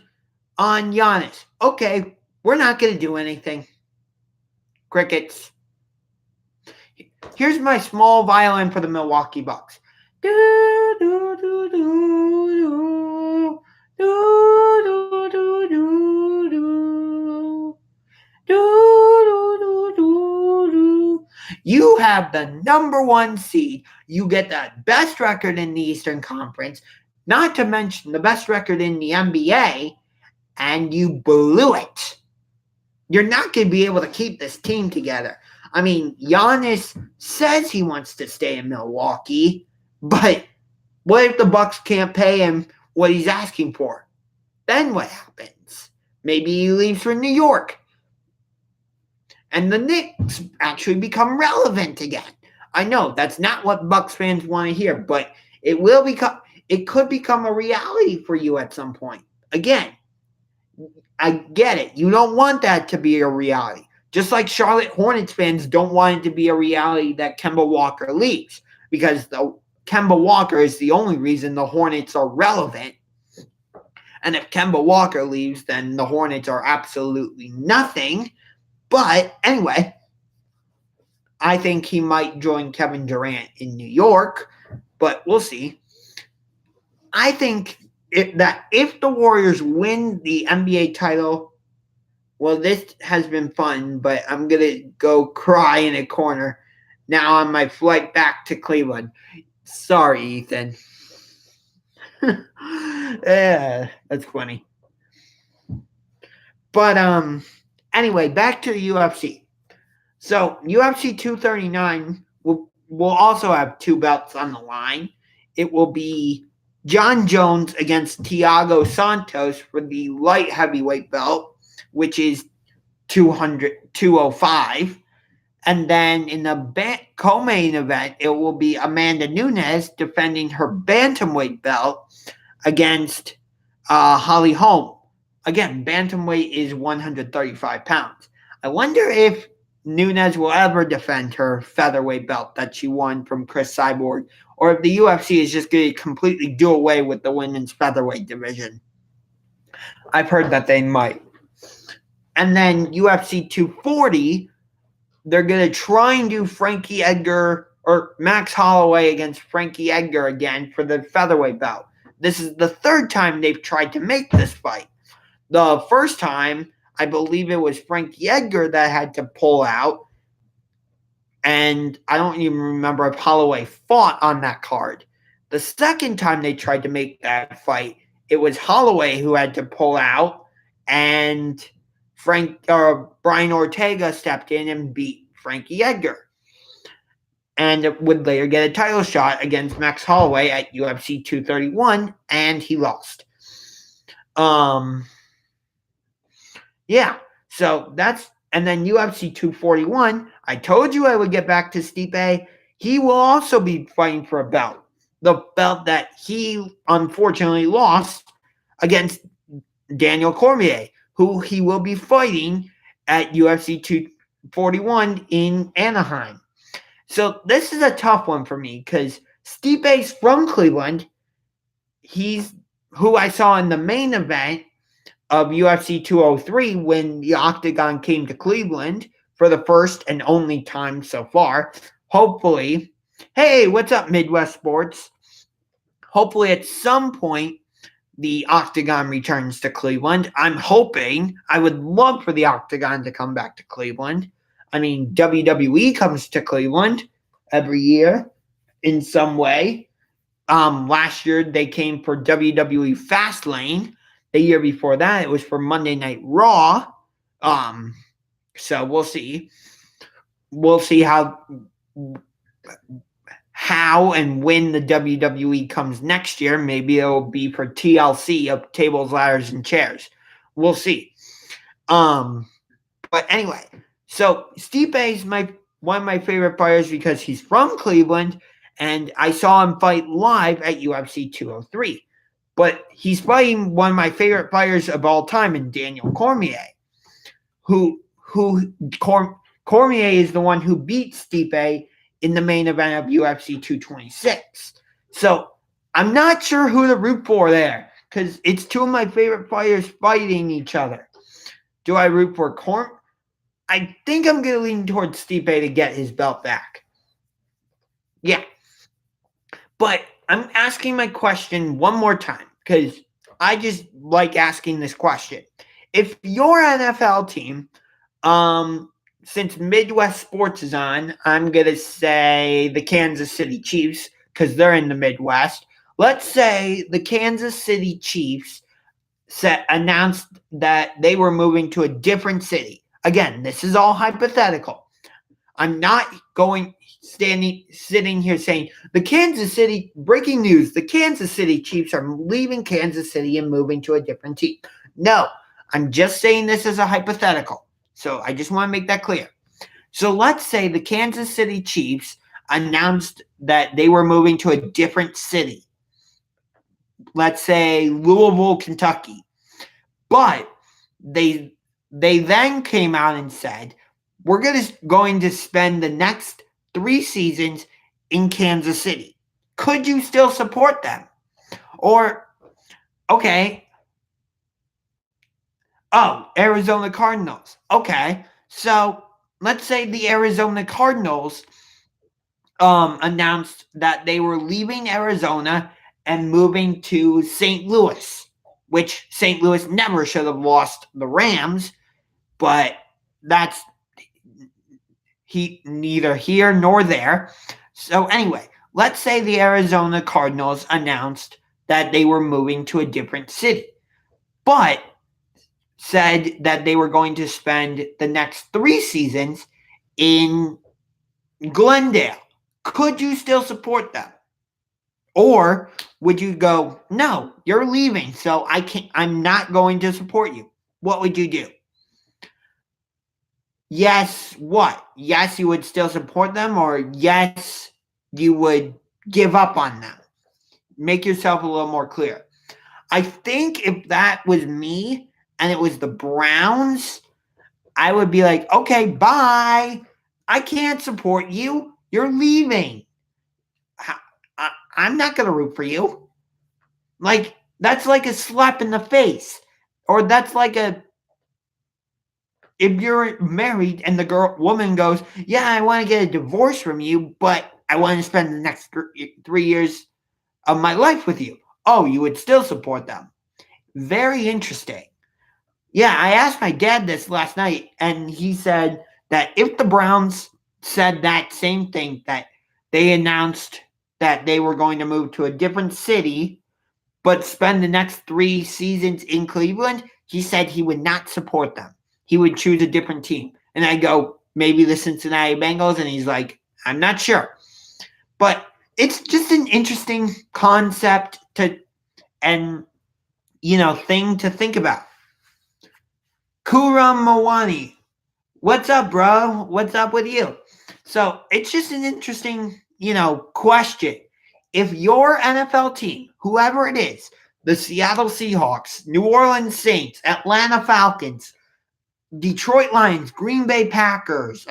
on Giannis. Okay, we're not going to do anything. Crickets. Here's my small violin for the Milwaukee Bucks. Do, do, do, do, do, do, do, do, do, do, do, do. You have the number one seed. You get the best record in the Eastern Conference, not to mention the best record in the NBA, and you blew it. You're not going to be able to keep this team together. I mean, Giannis says he wants to stay in Milwaukee, but what if the Bucks can't pay him what he's asking for? Then what happens? Maybe he leaves for New York. And the Knicks actually become relevant again. I know that's not what Bucks fans want to hear, but it will become. it could become a reality for you at some point. Again, I get it. You don't want that to be a reality. Just like Charlotte Hornets fans don't want it to be a reality that Kemba Walker leaves, because Kemba Walker is the only reason the Hornets are relevant. And if Kemba Walker leaves, then the Hornets are absolutely nothing. But anyway, I think he might join Kevin Durant in New York, but we'll see. I think that if the Warriors win the NBA title, well, this has been fun, but I'm going to go cry in a corner now on my flight back to Cleveland. Sorry, Ethan. Yeah, that's funny. But anyway, back to the UFC. So UFC 239 will also have two belts on the line. It will be John Jones against Thiago Santos for the light heavyweight belt, which is 205. And then in the co-main event, it will be Amanda Nunes defending her bantamweight belt against Holly Holm. Again, bantamweight is 135 pounds. I wonder if Nunes will ever defend her featherweight belt that she won from Chris Cyborg, or if the UFC is just going to completely do away with the women's featherweight division. I've heard that they might. And then UFC 240, they're going to try and do Frankie Edgar or Max Holloway against Frankie Edgar again for the featherweight belt. This is the third time they've tried to make this fight. The first time, I believe it was Frankie Edgar that had to pull out. And I don't even remember if Holloway fought on that card. The second time they tried to make that fight, it was Holloway who had to pull out. And Brian Ortega stepped in and beat Frankie Edgar. And would later get a title shot against Max Holloway at UFC 231, and he lost. Yeah, so that's, and then UFC 241, I told you I would get back to Stipe. He will also be fighting for a belt. The belt that he unfortunately lost against Daniel Cormier, who he will be fighting at UFC 241 in Anaheim. So this is a tough one for me because Stipe's from Cleveland. He's who I saw in the main event of UFC 203 when the Octagon came to Cleveland for the first and only time so far. Hopefully, hey, what's up, Midwest Sports? Hopefully at some point the Octagon returns to Cleveland. I'm hoping. I would love for the Octagon to come back to Cleveland. I mean, WWE comes to Cleveland every year in some way. Last year they came for WWE Fastlane. The year before that, it was for Monday Night Raw. So we'll see. We'll see how and when the WWE comes next year. Maybe it'll be for TLC of Tables, Ladders, and Chairs. We'll see. But anyway, so Stipe is one of my favorite fighters because he's from Cleveland, and I saw him fight live at UFC 203. But he's fighting one of my favorite fighters of all time in Daniel Cormier, Cormier is the one who beat Stipe in the main event of UFC 226. So I'm not sure who to root for there because it's two of my favorite fighters fighting each other. Do I root for Cormier? I think I'm going to lean towards Stipe to get his belt back. Yeah. But I'm asking my question one more time because I just like asking this question. If your NFL team, since Midwest Sports is on, I'm going to say the Kansas City Chiefs because they're in the Midwest. Let's say the Kansas City Chiefs announced that they were moving to a different city. Again, this is all hypothetical. I'm not sitting here saying breaking news, the Kansas City Chiefs are leaving Kansas City and moving to a different team. No, I'm just saying this as a hypothetical. So I just want to make that clear. So let's say the Kansas City Chiefs announced that they were moving to a different city. let's say Louisville, Kentucky. But they then came out and said, we're going to spend the next 3 seasons in Kansas City. Could you still support them? Or, okay, Arizona Cardinals. Okay, so let's say the Arizona Cardinals announced that they were leaving Arizona and moving to St. Louis, which St. Louis never should have lost the Rams, but that's neither here nor there. So anyway, let's say the Arizona Cardinals announced that they were moving to a different city, but said that they were going to spend the next 3 seasons in Glendale. Could you still support them? Or would you go, no, you're leaving, so I'm not going to support you? What would you do? Yes, what? Yes, you would still support them, or yes, you would give up on them? Make yourself a little more clear. I think if that was me and it was the Browns, I would be like, okay, bye. I can't support you. You're leaving. I'm not going to root for you. Like, that's like a slap in the face. Or that's like if you're married and the woman goes, yeah, I want to get a divorce from you, but I want to spend the next 3 years of my life with you. Oh, you would still support them. Very interesting. Yeah, I asked my dad this last night, and he said that if the Browns said that same thing, that they announced that they were going to move to a different city, but spend the next 3 seasons in Cleveland, he said he would not support them. He would choose a different team. And I go, maybe the Cincinnati Bengals, and he's like, I'm not sure. But it's just an interesting concept thing to think about. Kuram Mawani, what's up, bro? What's up with you? So it's just an interesting, question. If your NFL team, whoever it is, the Seattle Seahawks, New Orleans Saints, Atlanta Falcons, Detroit Lions, Green Bay Packers,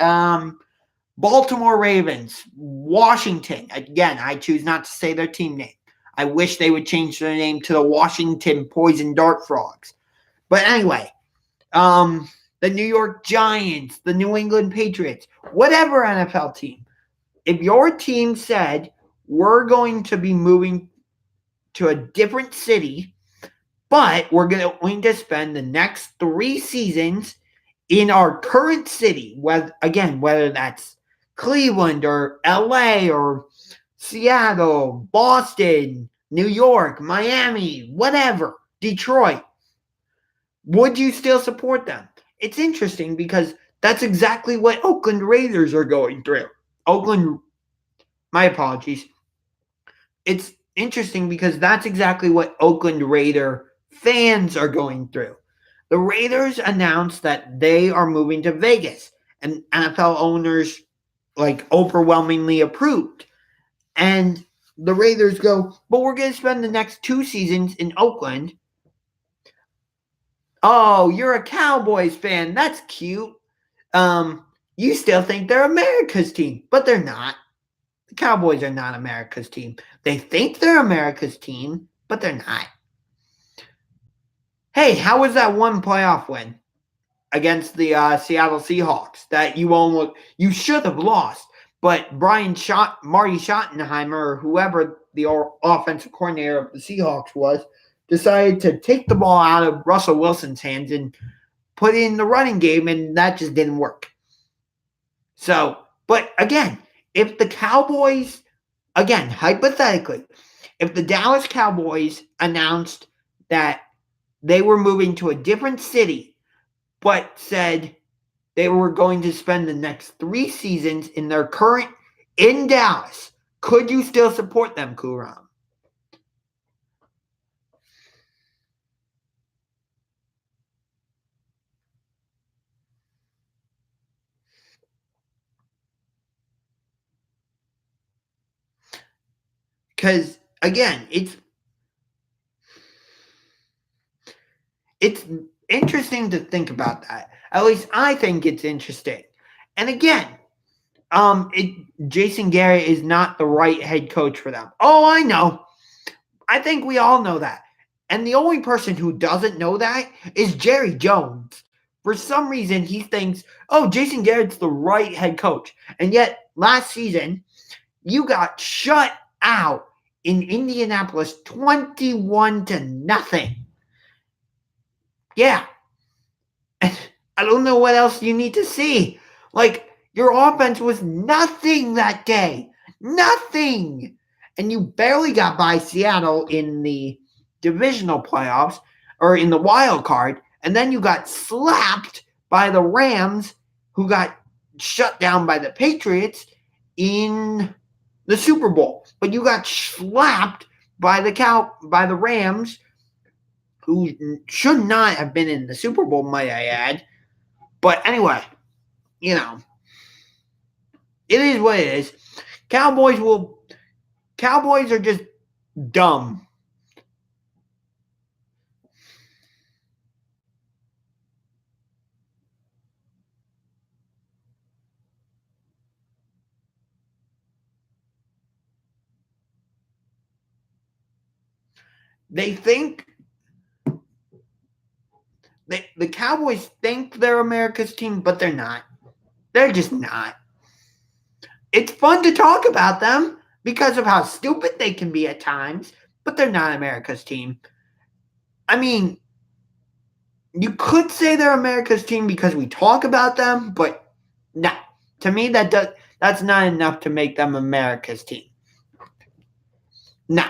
Baltimore Ravens, Washington, again, I choose not to say their team name. I wish they would change their name to the Washington Poison Dart Frogs. But anyway, the New York Giants, the New England Patriots, whatever NFL team, if your team said, we're going to be moving to a different city, but we're going to spend the next 3 seasons in our current city, whether that's Cleveland or LA or Seattle, Boston, New York, Miami, whatever, Detroit, would you still support them? It's interesting because that's exactly what Oakland Raiders are going through. My apologies. It's interesting because that's exactly what Oakland Raider fans are going through. The Raiders announced that they are moving to Vegas, and NFL owners overwhelmingly approved. And the Raiders go, but we're going to spend the next 2 seasons in Oakland. Oh, you're a Cowboys fan. That's cute. You still think they're America's team, but they're not. The Cowboys are not America's team. They think they're America's team, but they're not. Hey, how was that one playoff win against the Seattle Seahawks that you should have lost, but Marty Schottenheimer, or whoever the offensive coordinator of the Seahawks was, decided to take the ball out of Russell Wilson's hands and put it in the running game, and that just didn't work. So, but again, if the Cowboys, again, hypothetically, if the Dallas Cowboys announced that they were moving to a different city, but said they were going to spend the next 3 seasons in Dallas, could you still support them, Kuram? Because, again, It's interesting to think about that. At least I think it's interesting. And again, Jason Garrett is not the right head coach for them. Oh, I know. I think we all know that. And the only person who doesn't know that is Jerry Jones. For some reason, he thinks, oh, Jason Garrett's the right head coach. And yet, last season, you got shut out in Indianapolis 21-0. Yeah. I don't know what else you need to see. Like, your offense was nothing that day. Nothing. And you barely got by Seattle in the divisional playoffs or in the wild card. And then you got slapped by the Rams, who got shut down by the Patriots in the Super Bowl. But you got slapped by the Rams, who should not have been in the Super Bowl, might I add. But anyway, it is what it is. Cowboys are just dumb. They think the Cowboys think they're America's team, but they're not. They're just not. It's fun to talk about them because of how stupid they can be at times, but they're not America's team. I mean, you could say they're America's team because we talk about them, but no. To me, that's not enough to make them America's team. No.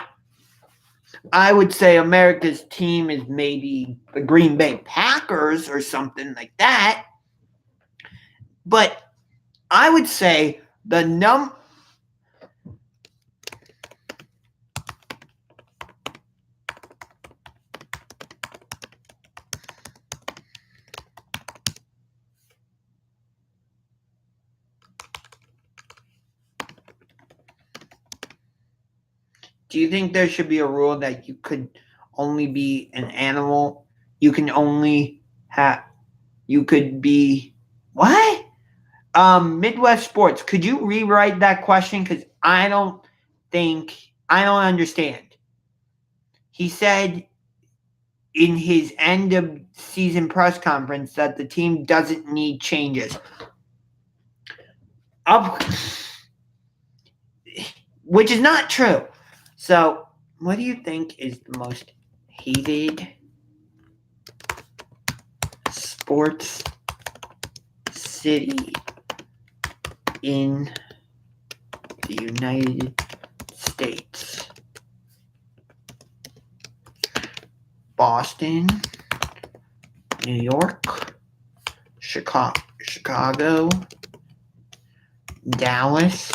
I would say America's team is maybe the Green Bay Packers or something like that. But I would say the Do you think there should be a rule that you could only be an animal? You could be what? Midwest Sports, could you rewrite that question? Because I don't understand. He said in his end of season press conference that the team doesn't need changes. Which is not true. So, what do you think is the most hated sports city in the United States? Boston, New York, Chicago, Dallas,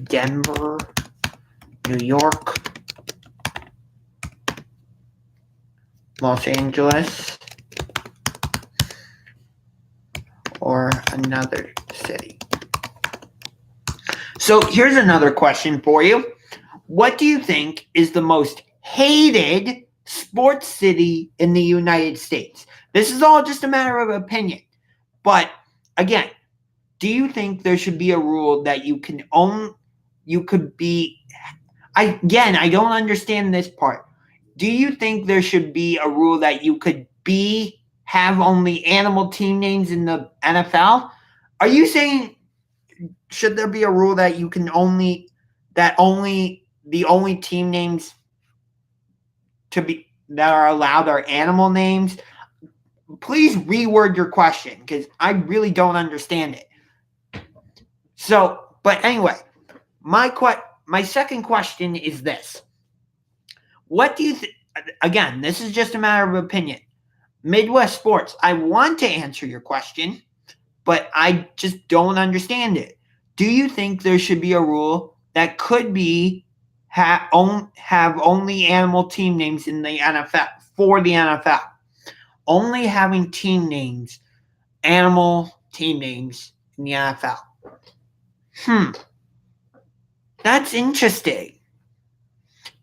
Denver, New York, Los Angeles, or another city. So here's another question for you. What do you think is the most hated sports city in the United States? This is all just a matter of opinion. But again, do you think there should be a rule that I don't understand this part. Do you think there should be a rule that you could have only animal team names in the NFL? Are you saying should there be a rule that you can the only team names that are allowed are animal names? Please reword your question because I really don't understand it. So, but anyway, my second question is this. What do you think? Again, this is just a matter of opinion. Midwest Sports, I want to answer your question, but I just don't understand it. Do you think there should be a rule that could have only animal team names in the NFL for the NFL? Only having animal team names in the NFL. That's interesting.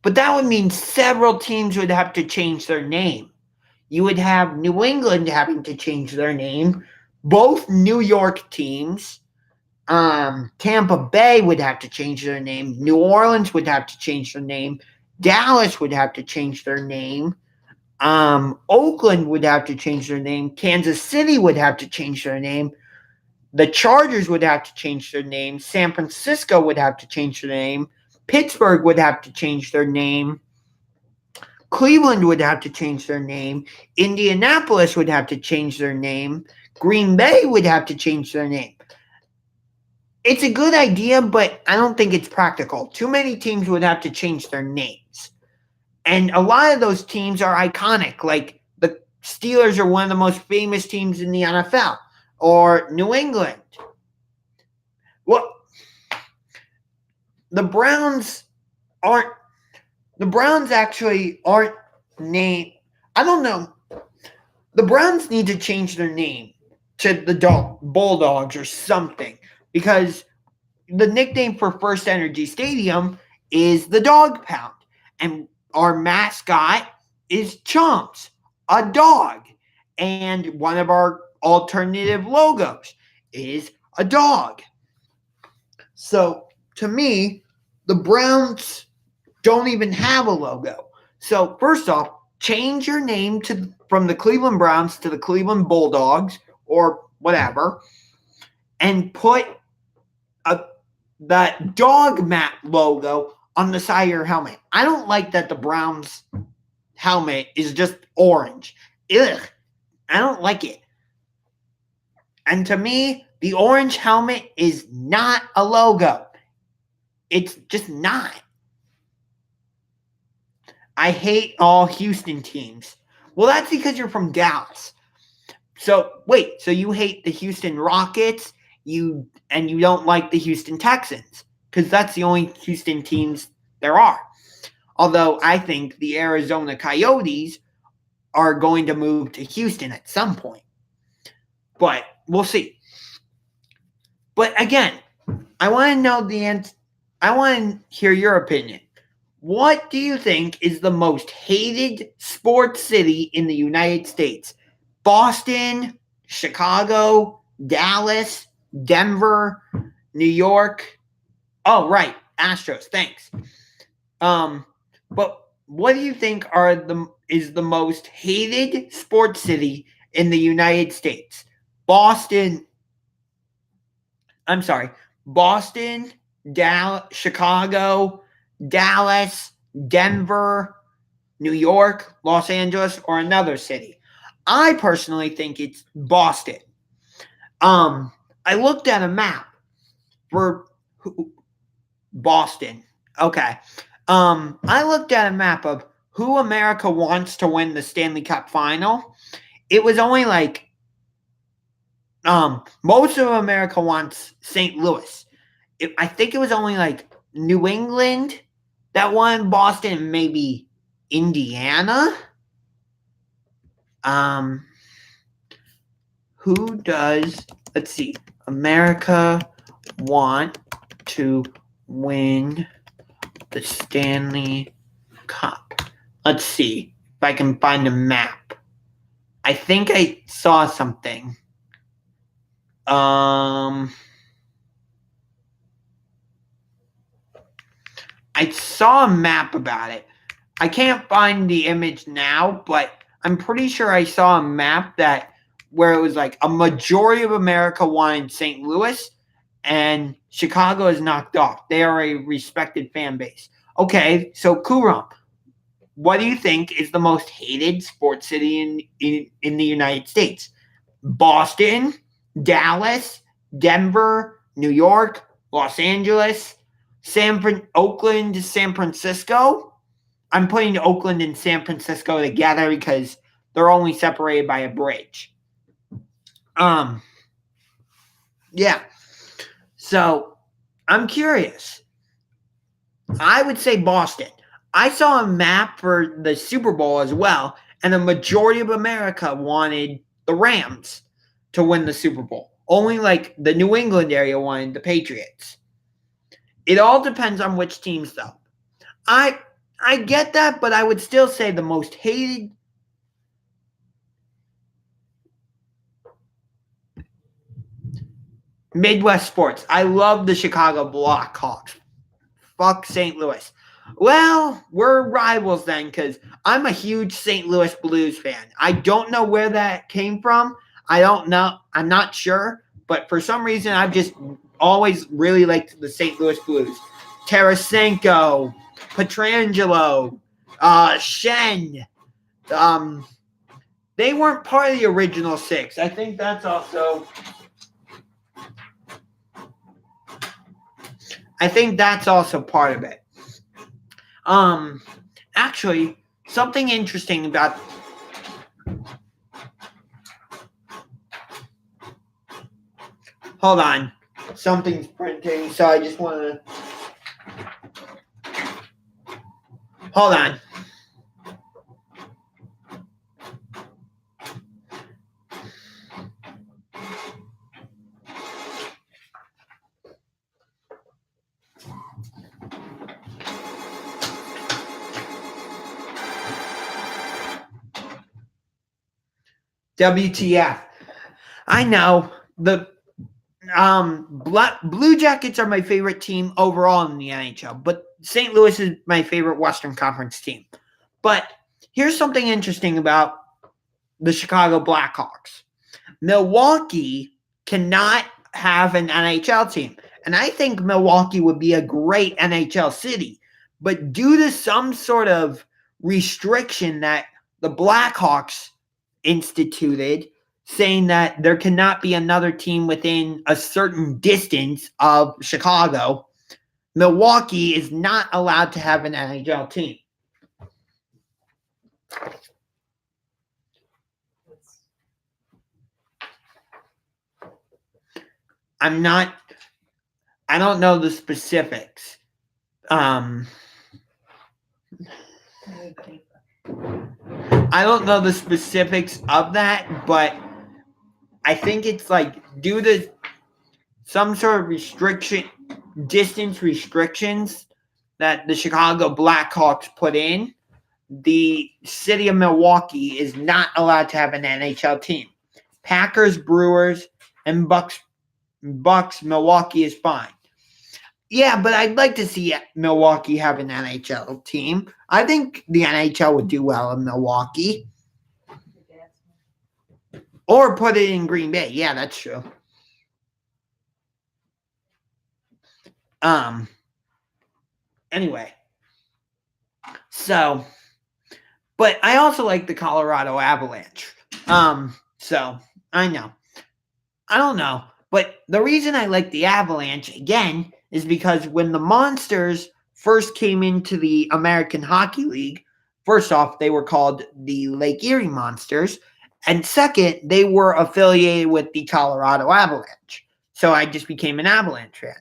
But that would mean several teams would have to change their name. You would have New England having to change their name. Both New York teams. Tampa Bay would have to change their name. New Orleans would have to change their name. Dallas would have to change their name. Oakland would have to change their name. Kansas City would have to change their name. The Chargers would have to change their name. San Francisco would have to change their name. Pittsburgh would have to change their name. Cleveland would have to change their name. Indianapolis would have to change their name. Green Bay would have to change their name. It's a good idea, but I don't think it's practical. Too many teams would have to change their names. And a lot of those teams are iconic. Like the Steelers are one of the most famous teams in the NFL. Or New England. Well, the Browns actually aren't named. I don't know. The Browns need to change their name to the Bulldogs or something. Because the nickname for First Energy Stadium is the Dog Pound. And our mascot is Chomps, a dog. And one of our alternative logos is a dog. So, to me, the Browns don't even have a logo. So, first off, change your name from the Cleveland Browns to the Cleveland Bulldogs or whatever, and put that dog mat logo on the side of your helmet. I don't like that the Browns helmet is just orange. Ugh, I don't like it. And to me, the orange helmet is not a logo. It's just not. I hate all Houston teams. Well, that's because you're from Dallas. So, wait, so you hate the Houston Rockets, and you don't like the Houston Texans, because that's the only Houston teams there are. Although I think the Arizona Coyotes are going to move to Houston at some point. But we'll see. But again, I want to know the answer. I want to hear your opinion. What do you think is the most hated sports city in the United States? Boston, Chicago, Dallas, Denver, New York. Oh, right. Astros. Thanks. But what do you think is the most hated sports city in the United States? Boston, Chicago, Dallas, Denver, New York, Los Angeles, or another city? I personally think it's Boston. I looked at a map for Boston. Okay. I looked at a map of who America wants to win the Stanley Cup final. It was only like most of America wants St. Louis. I think it was only like New England that won, Boston, maybe Indiana. Who does, let's see, America want to win the Stanley Cup? Let's see if I can find a map. I think I saw something. I saw a map about it. I can't find the image now, but I'm pretty sure I saw a map where it was like a majority of America wanted St. Louis, and Chicago is knocked off. They are a respected fan base. Okay, so Kuram, what do you think is the most hated sports city in the United States? Boston, Dallas, Denver, New York, Los Angeles, Oakland, San Francisco. I'm putting Oakland and San Francisco together because they're only separated by a bridge. Yeah. So, I'm curious. I would say Boston. I saw a map for the Super Bowl as well, and the majority of America wanted the Rams to win the Super Bowl. Only like the New England area wanted the Patriots. It all depends on which teams, though. I get that, but I would still say the most hated Midwest sports. I love the Chicago Blackhawks. Fuck St. Louis. Well, we're rivals then because I'm a huge St. Louis Blues fan. I don't know where that came from. I don't know. I'm not sure. But for some reason, I've just always really liked the St. Louis Blues. Tarasenko, Pietrangelo, Shen. They weren't part of the original six. I think that's also part of it. Actually, something interesting about hold on. Something's printing, so I just want to hold on. WTF. I know the Blue Jackets are my favorite team overall in the NHL, but St. Louis is my favorite Western Conference team. But here's something interesting about the Chicago Blackhawks. Milwaukee cannot have an NHL team, and I think Milwaukee would be a great NHL city, but due to some sort of restriction that the Blackhawks instituted, saying that there cannot be another team within a certain distance of Chicago, Milwaukee is not allowed to have an NHL team. I don't know the specifics. I don't know the specifics of that, but I think it's like due to some sort of distance restrictions that the Chicago Blackhawks put in, the city of Milwaukee is not allowed to have an NHL team. Packers, Brewers, and Bucks, Milwaukee is fine. Yeah, but I'd like to see Milwaukee have an NHL team. I think the NHL would do well in Milwaukee. Or put it in Green Bay. Yeah, that's true. Anyway. So, but I also like the Colorado Avalanche. So, I know. I don't know. But the reason I like the Avalanche, again, is because when the Monsters first came into the American Hockey League, first off, they were called the Lake Erie Monsters. And second, they were affiliated with the Colorado Avalanche. So I just became an Avalanche fan.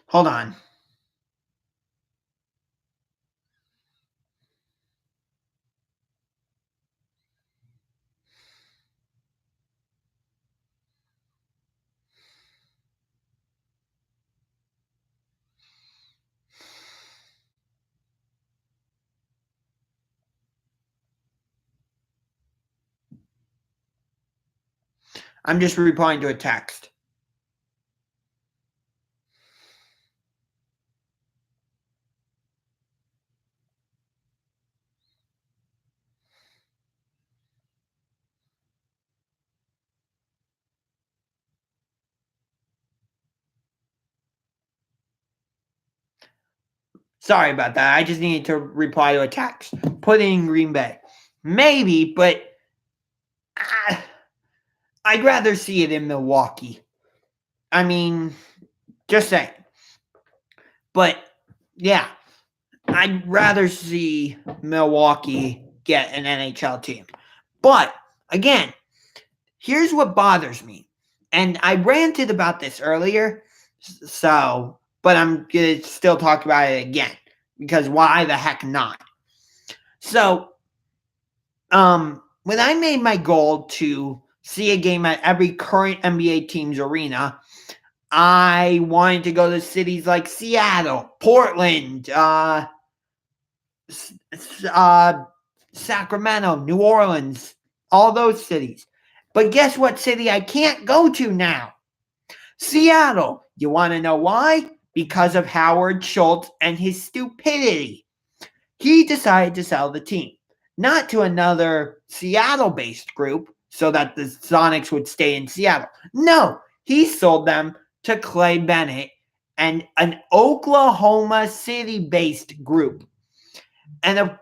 Hold on. I'm just replying to a text. Sorry about that. I just needed to reply to a text. Put it in Green Bay. Maybe, but I'd rather see it in Milwaukee. I mean, just saying. But, yeah, I'd rather see Milwaukee get an NHL team. But, again, here's what bothers me. And I ranted about this earlier, but I'm going to still talk about it again. Because why the heck not? So, when I made my goal to see a game at every current NBA team's arena, I wanted to go to cities like Seattle, Portland, Sacramento, New Orleans, All those cities. But guess what city I can't go to now? Seattle. You want to know why? Because of Howard Schultz and his stupidity. He decided to sell the team, not to another Seattle-based group so that the Sonics would stay in Seattle. No, he sold them to Clay Bennett and an Oklahoma City-based group. And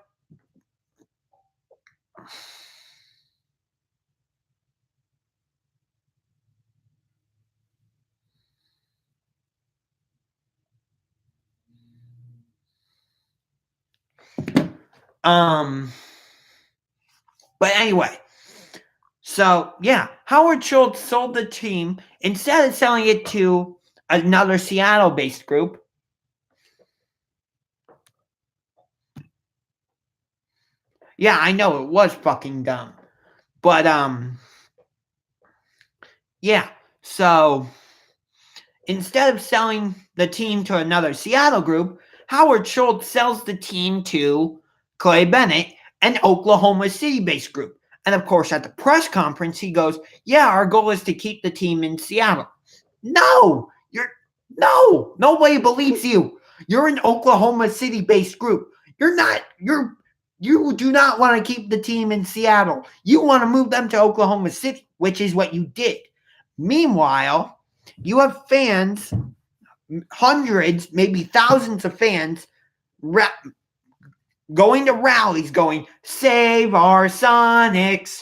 but anyway, so yeah, Howard Schultz sold the team instead of selling it to another Seattle-based group. Yeah, I know it was fucking dumb. But yeah, so instead of selling the team to another Seattle group, Howard Schultz sells the team to Clay Bennett, an Oklahoma City-based group. And of course, at the press conference, he goes, yeah, our goal is to keep the team in Seattle. No, nobody believes you. You're an Oklahoma City-based group. You do not want to keep the team in Seattle. You want to move them to Oklahoma City, which is what you did. Meanwhile, you have fans, hundreds, maybe thousands of fans, going to rallies going, save our Sonics.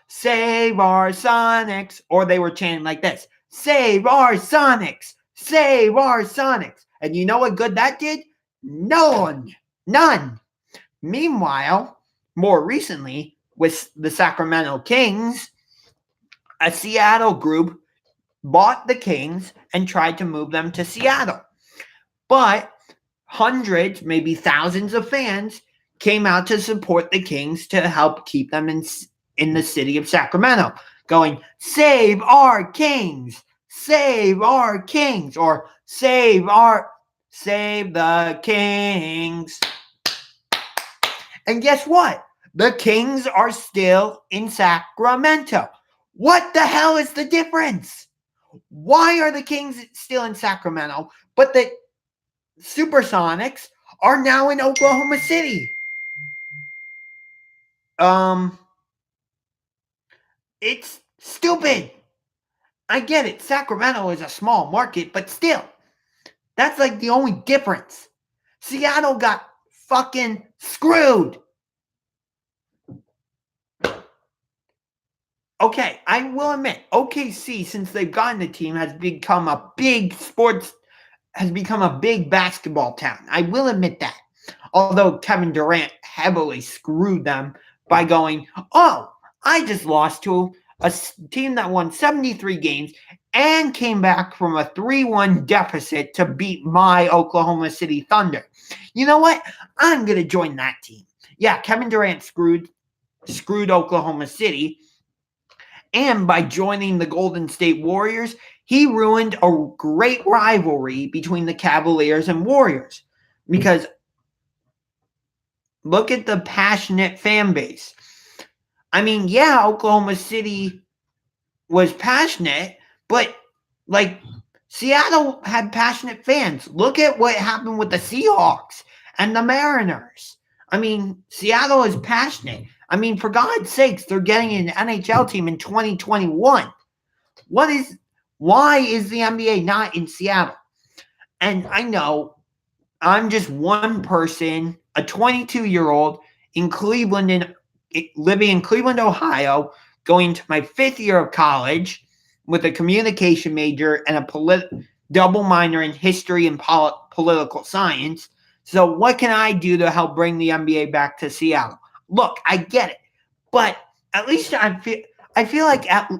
Save our Sonics. Or they were chanting like this, save our Sonics. Save our Sonics. And you know what good that did? None. Meanwhile, more recently, with the Sacramento Kings, a Seattle group bought the Kings and tried to move them to Seattle. But hundreds, maybe thousands of fans came out to support the Kings to help keep them in the city of Sacramento, going, save our Kings, save our Kings, or save the Kings. And guess what? The Kings are still in Sacramento. What the hell is the difference? Why are the Kings still in Sacramento, but the Supersonics are now in Oklahoma City? It's stupid. I get it. Sacramento is a small market, but still, that's like the only difference. Seattle got fucking screwed. Okay, I will admit, OKC, since they've gotten the team, has become a big basketball town. I will admit that. Although Kevin Durant heavily screwed them by going, oh, I just lost to a team that won 73 games and came back from a 3-1 deficit to beat my Oklahoma City Thunder. You know what? I'm going to join that team. Yeah, Kevin Durant screwed Oklahoma City. And by joining the Golden State Warriors, he ruined a great rivalry between the Cavaliers and Warriors. Because look at the passionate fan base. I mean, yeah, Oklahoma City was passionate, but like Seattle had passionate fans. Look at what happened with the Seahawks and the Mariners. I mean, Seattle is passionate. I mean, for God's sakes, they're getting an NHL team in 2021. Why is the NBA not in Seattle? And I know I'm just one person, a 22-year-old in Cleveland, living in Cleveland, Ohio, going to my 5th year of college with a communication major and a double minor in history and political science. So what can I do to help bring the NBA back to Seattle? Look, I get it, but at least I feel like at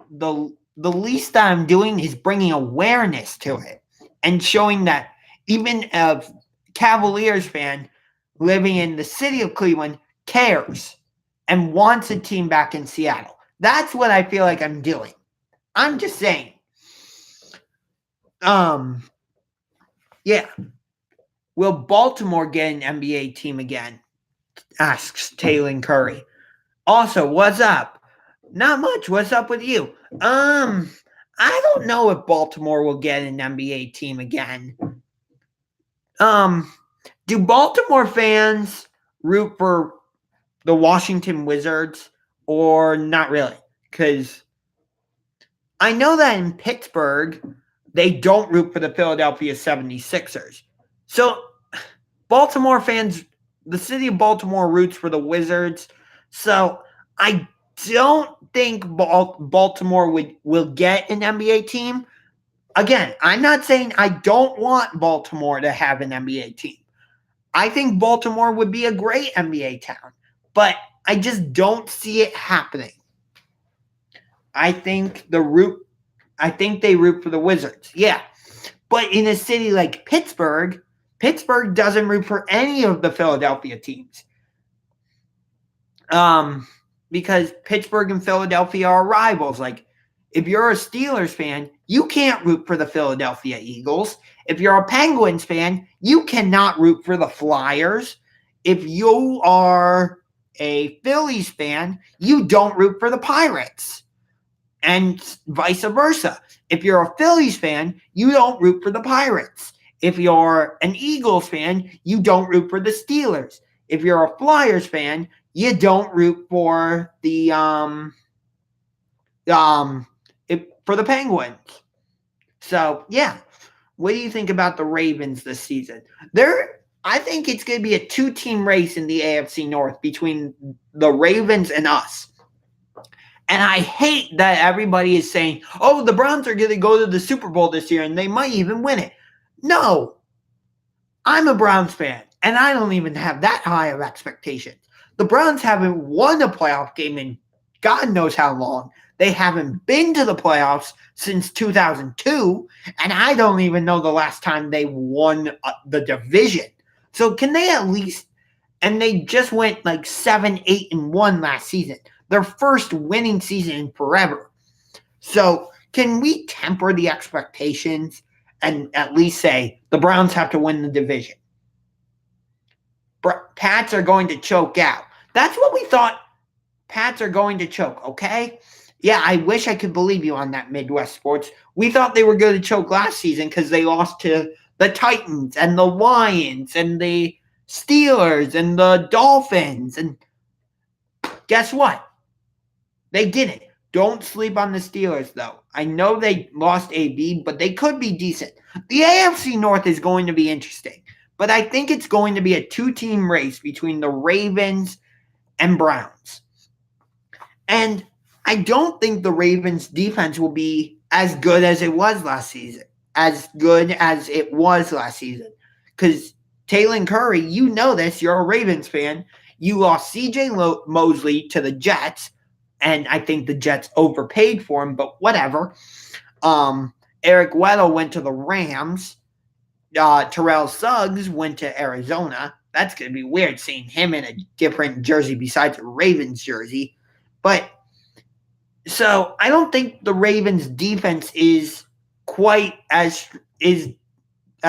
the least that I'm doing is bringing awareness to it and showing that even a Cavaliers fan living in the city of Cleveland cares and wants a team back in Seattle. That's what I feel like I'm doing. I'm just saying. Yeah. Will Baltimore get an NBA team again? asks Taylor Curry. Also, what's up? Not much. What's up with you? I don't know if Baltimore will get an NBA team again. Do Baltimore fans root for the Washington Wizards or not really? Because I know that in Pittsburgh, they don't root for the Philadelphia 76ers. So Baltimore fans, the city of Baltimore roots for the Wizards. So I don't think Baltimore will get an NBA team. Again, I'm not saying I don't want Baltimore to have an NBA team. I think Baltimore would be a great NBA town, but I just don't see it happening. I think they root for the Wizards. Yeah. But in a city like Pittsburgh doesn't root for any of the Philadelphia teams. Because Pittsburgh and Philadelphia are rivals. Like, if you're a Steelers fan, you can't root for the Philadelphia Eagles. If you're a Penguins fan, you cannot root for the Flyers. If you are a Phillies fan, you don't root for the Pirates. And vice versa. If you're a Phillies fan, you don't root for the Pirates. If you're an Eagles fan, you don't root for the Steelers. If you're a Flyers fan, you don't root for the for the Penguins. So yeah, what do you think about the Ravens this season? I think it's going to be a 2-team race in the AFC North between the Ravens and us. And I hate that everybody is saying, "Oh, the Browns are going to go to the Super Bowl this year and they might even win it." No, I'm a Browns fan, and I don't even have that high of expectations. The Browns haven't won a playoff game in God knows how long. They haven't been to the playoffs since 2002, and I don't even know the last time they won the division. So can they at least, and they just went like 7-8-1 last season, their first winning season in forever. So can we temper the expectations and at least say the Browns have to win the division? Pats are going to choke out. That's what we thought. Pats are going to choke, okay? Yeah, I wish I could believe you on that, Midwest Sports. We thought they were going to choke last season because they lost to the Titans and the Lions and the Steelers and the Dolphins. And guess what? They didn't. Don't sleep on the Steelers, though. I know they lost AB, but they could be decent. The AFC North is going to be interesting. But I think it's going to be a 2-team race between the Ravens and Browns. And I don't think the Ravens' defense will be as good as it was last season. Because Taylor Curry, you know this. You're a Ravens fan. You lost C.J. Mosley to the Jets. And I think the Jets overpaid for him, but whatever. Eric Weddle went to the Rams. Terrell Suggs went to Arizona. That's going to be weird seeing him in a different jersey besides a Ravens jersey. But so I don't think the Ravens defense is quite as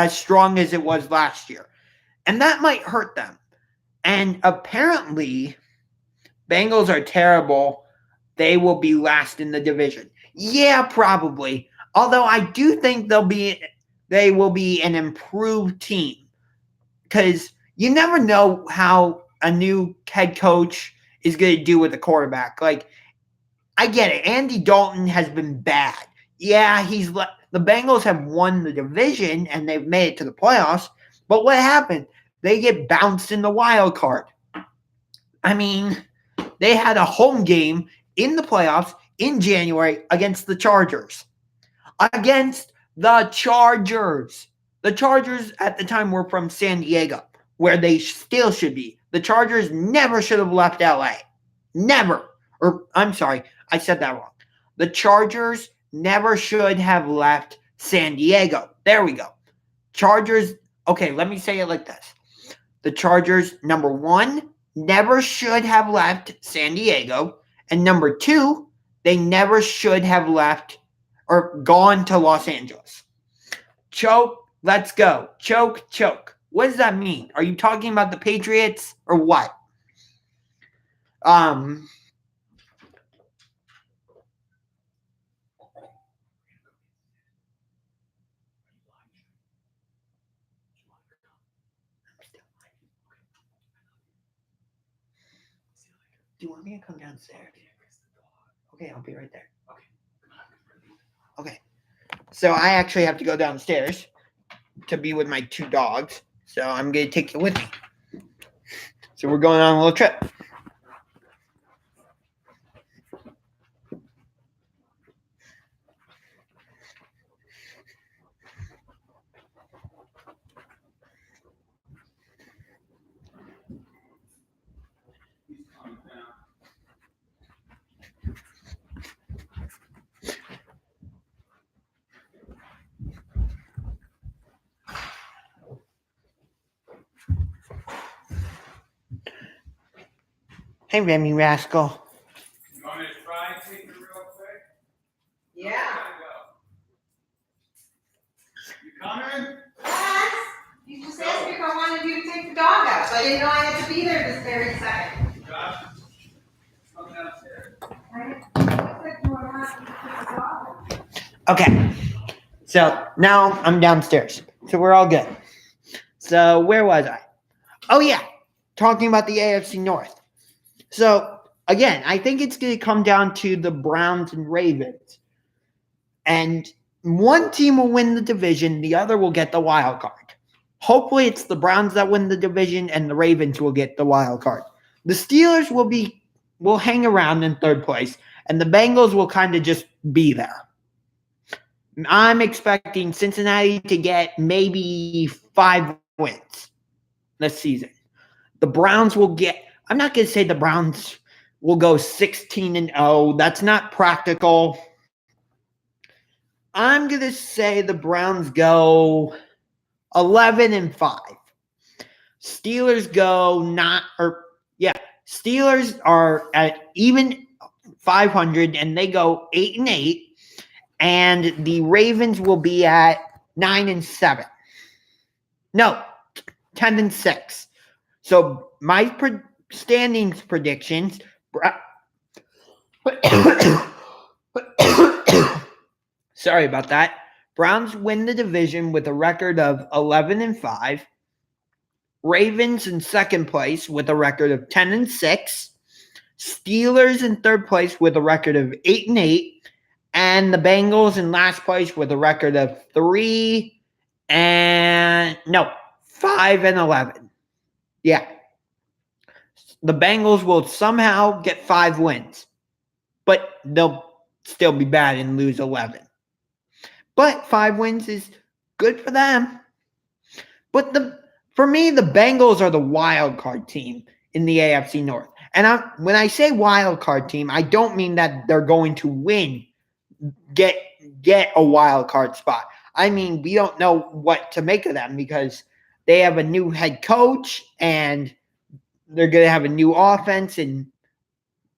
strong as it was last year. And that might hurt them. And apparently Bengals are terrible. They will be last in the division. Yeah, probably. Although I do think they will be an improved team. Because you never know how a new head coach is going to do with a quarterback. Like, I get it. Andy Dalton has been bad. Yeah, the Bengals have won the division and they've made it to the playoffs. But what happened? They get bounced in the wild card. I mean, they had a home game in the playoffs in January against the Chargers. The Chargers at the time were from San Diego, where they still should be. The Chargers never should have left LA. Never. Or, I'm sorry, I said that wrong. The Chargers never should have left San Diego. There we go. Chargers, okay, let me say it like this. The Chargers, number one, never should have left San Diego. And number two, they never should have left or gone to Los Angeles. Choke, let's go. Choke. What does that mean? Are you talking about the Patriots or what? Do you want me to come downstairs? Okay, I'll be right there. Okay. So I actually have to go downstairs to be with my 2 dogs. So I'm going to take you with me. So we're going on a little trip. Hey, Remy Rascal. You want me to try and take it real quick? Yeah. You coming? Yes. You just asked me if I wanted you to take the dog out, so I didn't know I had to be there this very second. Josh, come downstairs. Okay. So now I'm downstairs. So we're all good. So where was I? Oh, yeah. Talking about the AFC North. So, again, I think it's going to come down to the Browns and Ravens. And one team will win the division, the other will get the wild card. Hopefully it's the Browns that win the division and the Ravens will get the wild card. The Steelers will hang around in 3rd place, and the Bengals will kind of just be there. I'm expecting Cincinnati to get maybe 5 wins this season. The Browns will get, I'm not going to say the Browns will go 16-0. That's not practical. I'm going to say the Browns go 11-5. Steelers Steelers are at even 500 and they go 8-8. And the Ravens will be at 9-7. No, 10-6. So my standings predictions. Sorry about that. Browns win the division with a record of 11-5. Ravens in 2nd place with a record of 10-6. Steelers in 3rd place with a record of 8-8. And the Bengals in last place with a record of 5-11. Yeah. The Bengals will somehow get 5 wins. But they'll still be bad and lose 11. But 5 wins is good for them. But for me, the Bengals are the wild card team in the AFC North. And when I say wild card team, I don't mean that they're going to win, get a wild card spot. I mean, we don't know what to make of them because they have a new head coach and they're going to have a new offense, and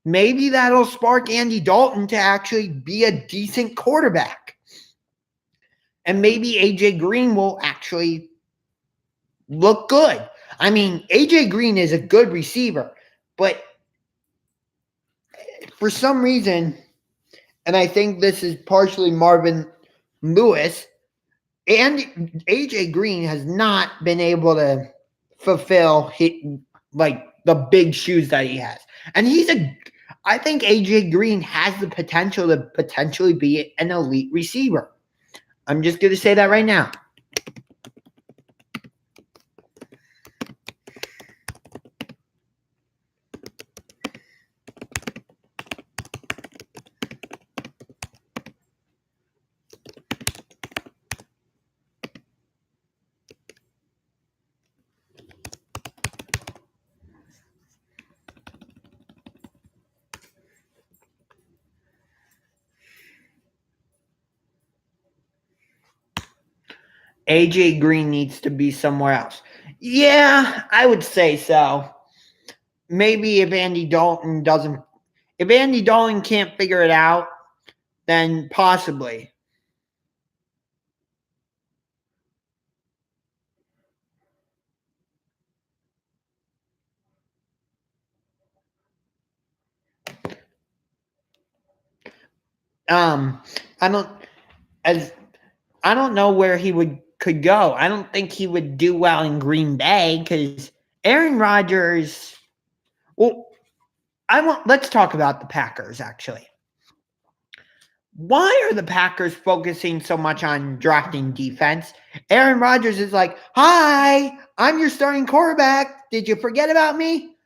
maybe that'll spark Andy Dalton to actually be a decent quarterback. And maybe A.J. Green will actually look good. I mean, A.J. Green is a good receiver, but for some reason, and I think this is partially Marvin Lewis, and A.J. Green has not been able to fulfill the big shoes that he has. And I think A.J. Green has the potential to potentially be an elite receiver. I'm just going to say that right now. A.J. Green needs to be somewhere else. Yeah, I would say so. Maybe if Andy Dalton can't figure it out, then possibly. I don't as I don't know where he could go. I don't think he would do well in Green Bay because Aaron Rodgers. Well, let's talk about the Packers actually. Why are the Packers focusing so much on drafting defense? Aaron Rodgers is like, "Hi, I'm your starting quarterback. Did you forget about me?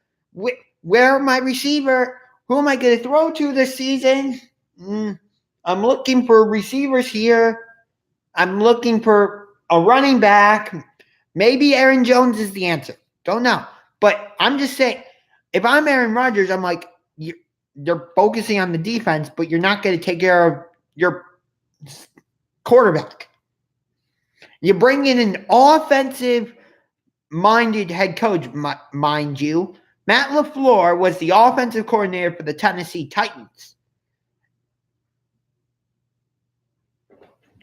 Where my receiver? Who am I going to throw to this season? I'm looking for receivers here. I'm looking for a running back. Maybe Aaron Jones is the answer. Don't know. But I'm just saying, if I'm Aaron Rodgers, I'm like, you're focusing on the defense, but you're not going to take care of your quarterback. You bring in an offensive-minded head coach, mind you. Matt LaFleur was the offensive coordinator for the Tennessee Titans.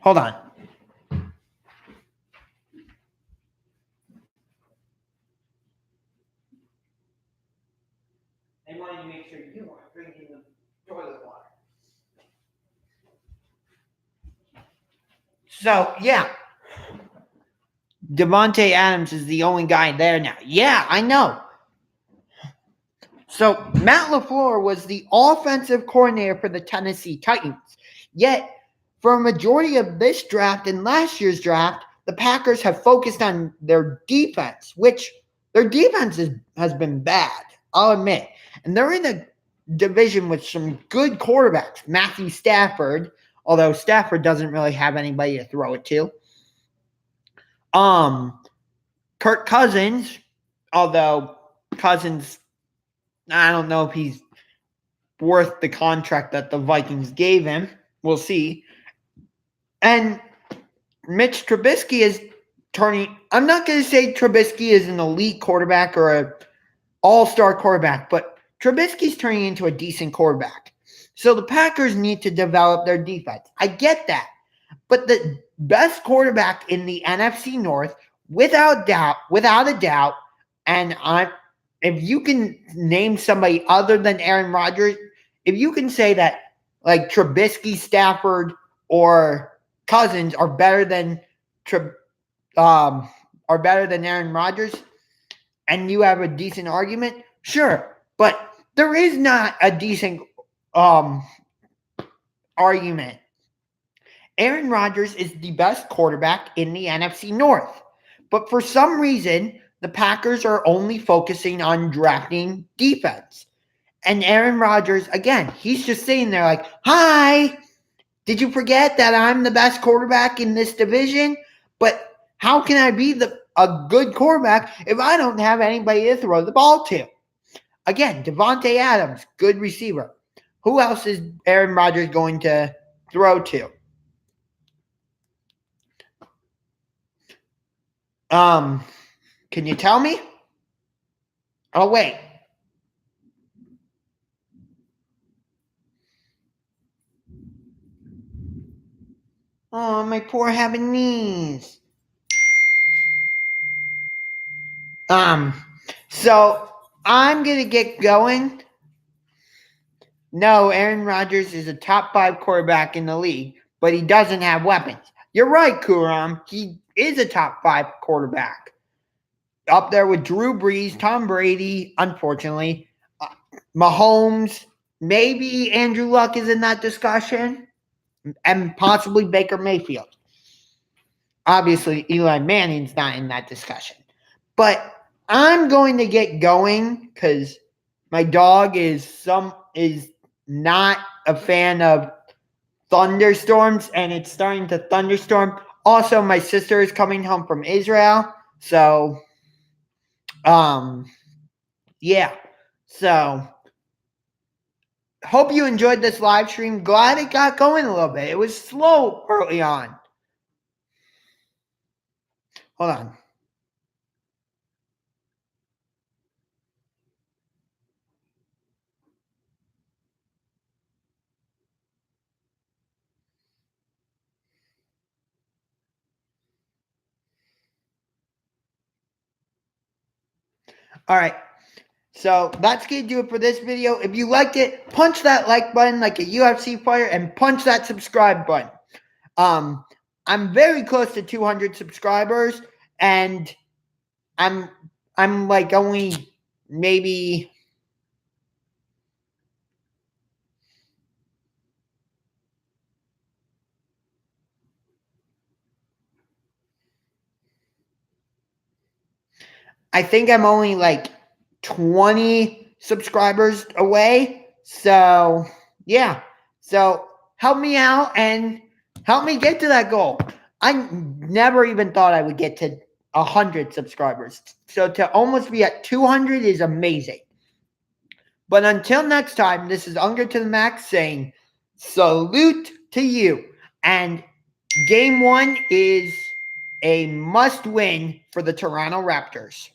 Hold on. I wanted to make sure you weren't drinking the toilet water. So, yeah. Davante Adams is the only guy there now. Yeah, I know. So, Matt LaFleur was the offensive coordinator for the Tennessee Titans. Yet, for a majority of this draft and last year's draft, the Packers have focused on their defense, which their defense has been bad, I'll admit. And they're in a division with some good quarterbacks. Matthew Stafford, although Stafford doesn't really have anybody to throw it to. Kirk Cousins, although Cousins, I don't know if he's worth the contract that the Vikings gave him. We'll see. And Mitch Trubisky is turning. I'm not going to say Trubisky is an elite quarterback or an all-star quarterback, but Trubisky's turning into a decent quarterback. So the Packers need to develop their defense. I get that. But the best quarterback in the NFC North, without a doubt, and if you can name somebody other than Aaron Rodgers, if you can say that like Trubisky, Stafford, or Cousins are better than Aaron Rodgers, and you have a decent argument, sure. But there is not a decent argument. Aaron Rodgers is the best quarterback in the NFC North. But for some reason, the Packers are only focusing on drafting defense. And Aaron Rodgers, again, he's just sitting there like, "Hi, did you forget that I'm the best quarterback in this division? But how can I be a good quarterback if I don't have anybody to throw the ball to?" Again, Davante Adams, good receiver. Who else is Aaron Rodgers going to throw to? Can you tell me? Oh, wait. Oh, my poor Habanese. So I'm going to get going. No, Aaron Rodgers is a top 5 quarterback in the league, but he doesn't have weapons. You're right, Kuram. He is a top 5 quarterback. Up there with Drew Brees, Tom Brady, unfortunately. Mahomes, maybe Andrew Luck is in that discussion, and possibly Baker Mayfield. Obviously, Eli Manning's not in that discussion. But I'm going to get going because my dog is not a fan of thunderstorms, and it's starting to thunderstorm. Also, my sister is coming home from Israel, so yeah. So hope you enjoyed this live stream. Glad it got going a little bit. It was slow early on. Hold on. All right. So that's going to do it for this video. If you liked it, punch that like button like a UFC fighter and punch that subscribe button. I'm very close to 200 subscribers, and I'm like only maybe I think I'm only like 20 subscribers away. So, yeah. So, help me out and help me get to that goal. I never even thought I would get to 100 subscribers. So, to almost be at 200 is amazing. But until next time, this is Unger to the Max saying salute to you. And game 1 is a must win for the Toronto Raptors.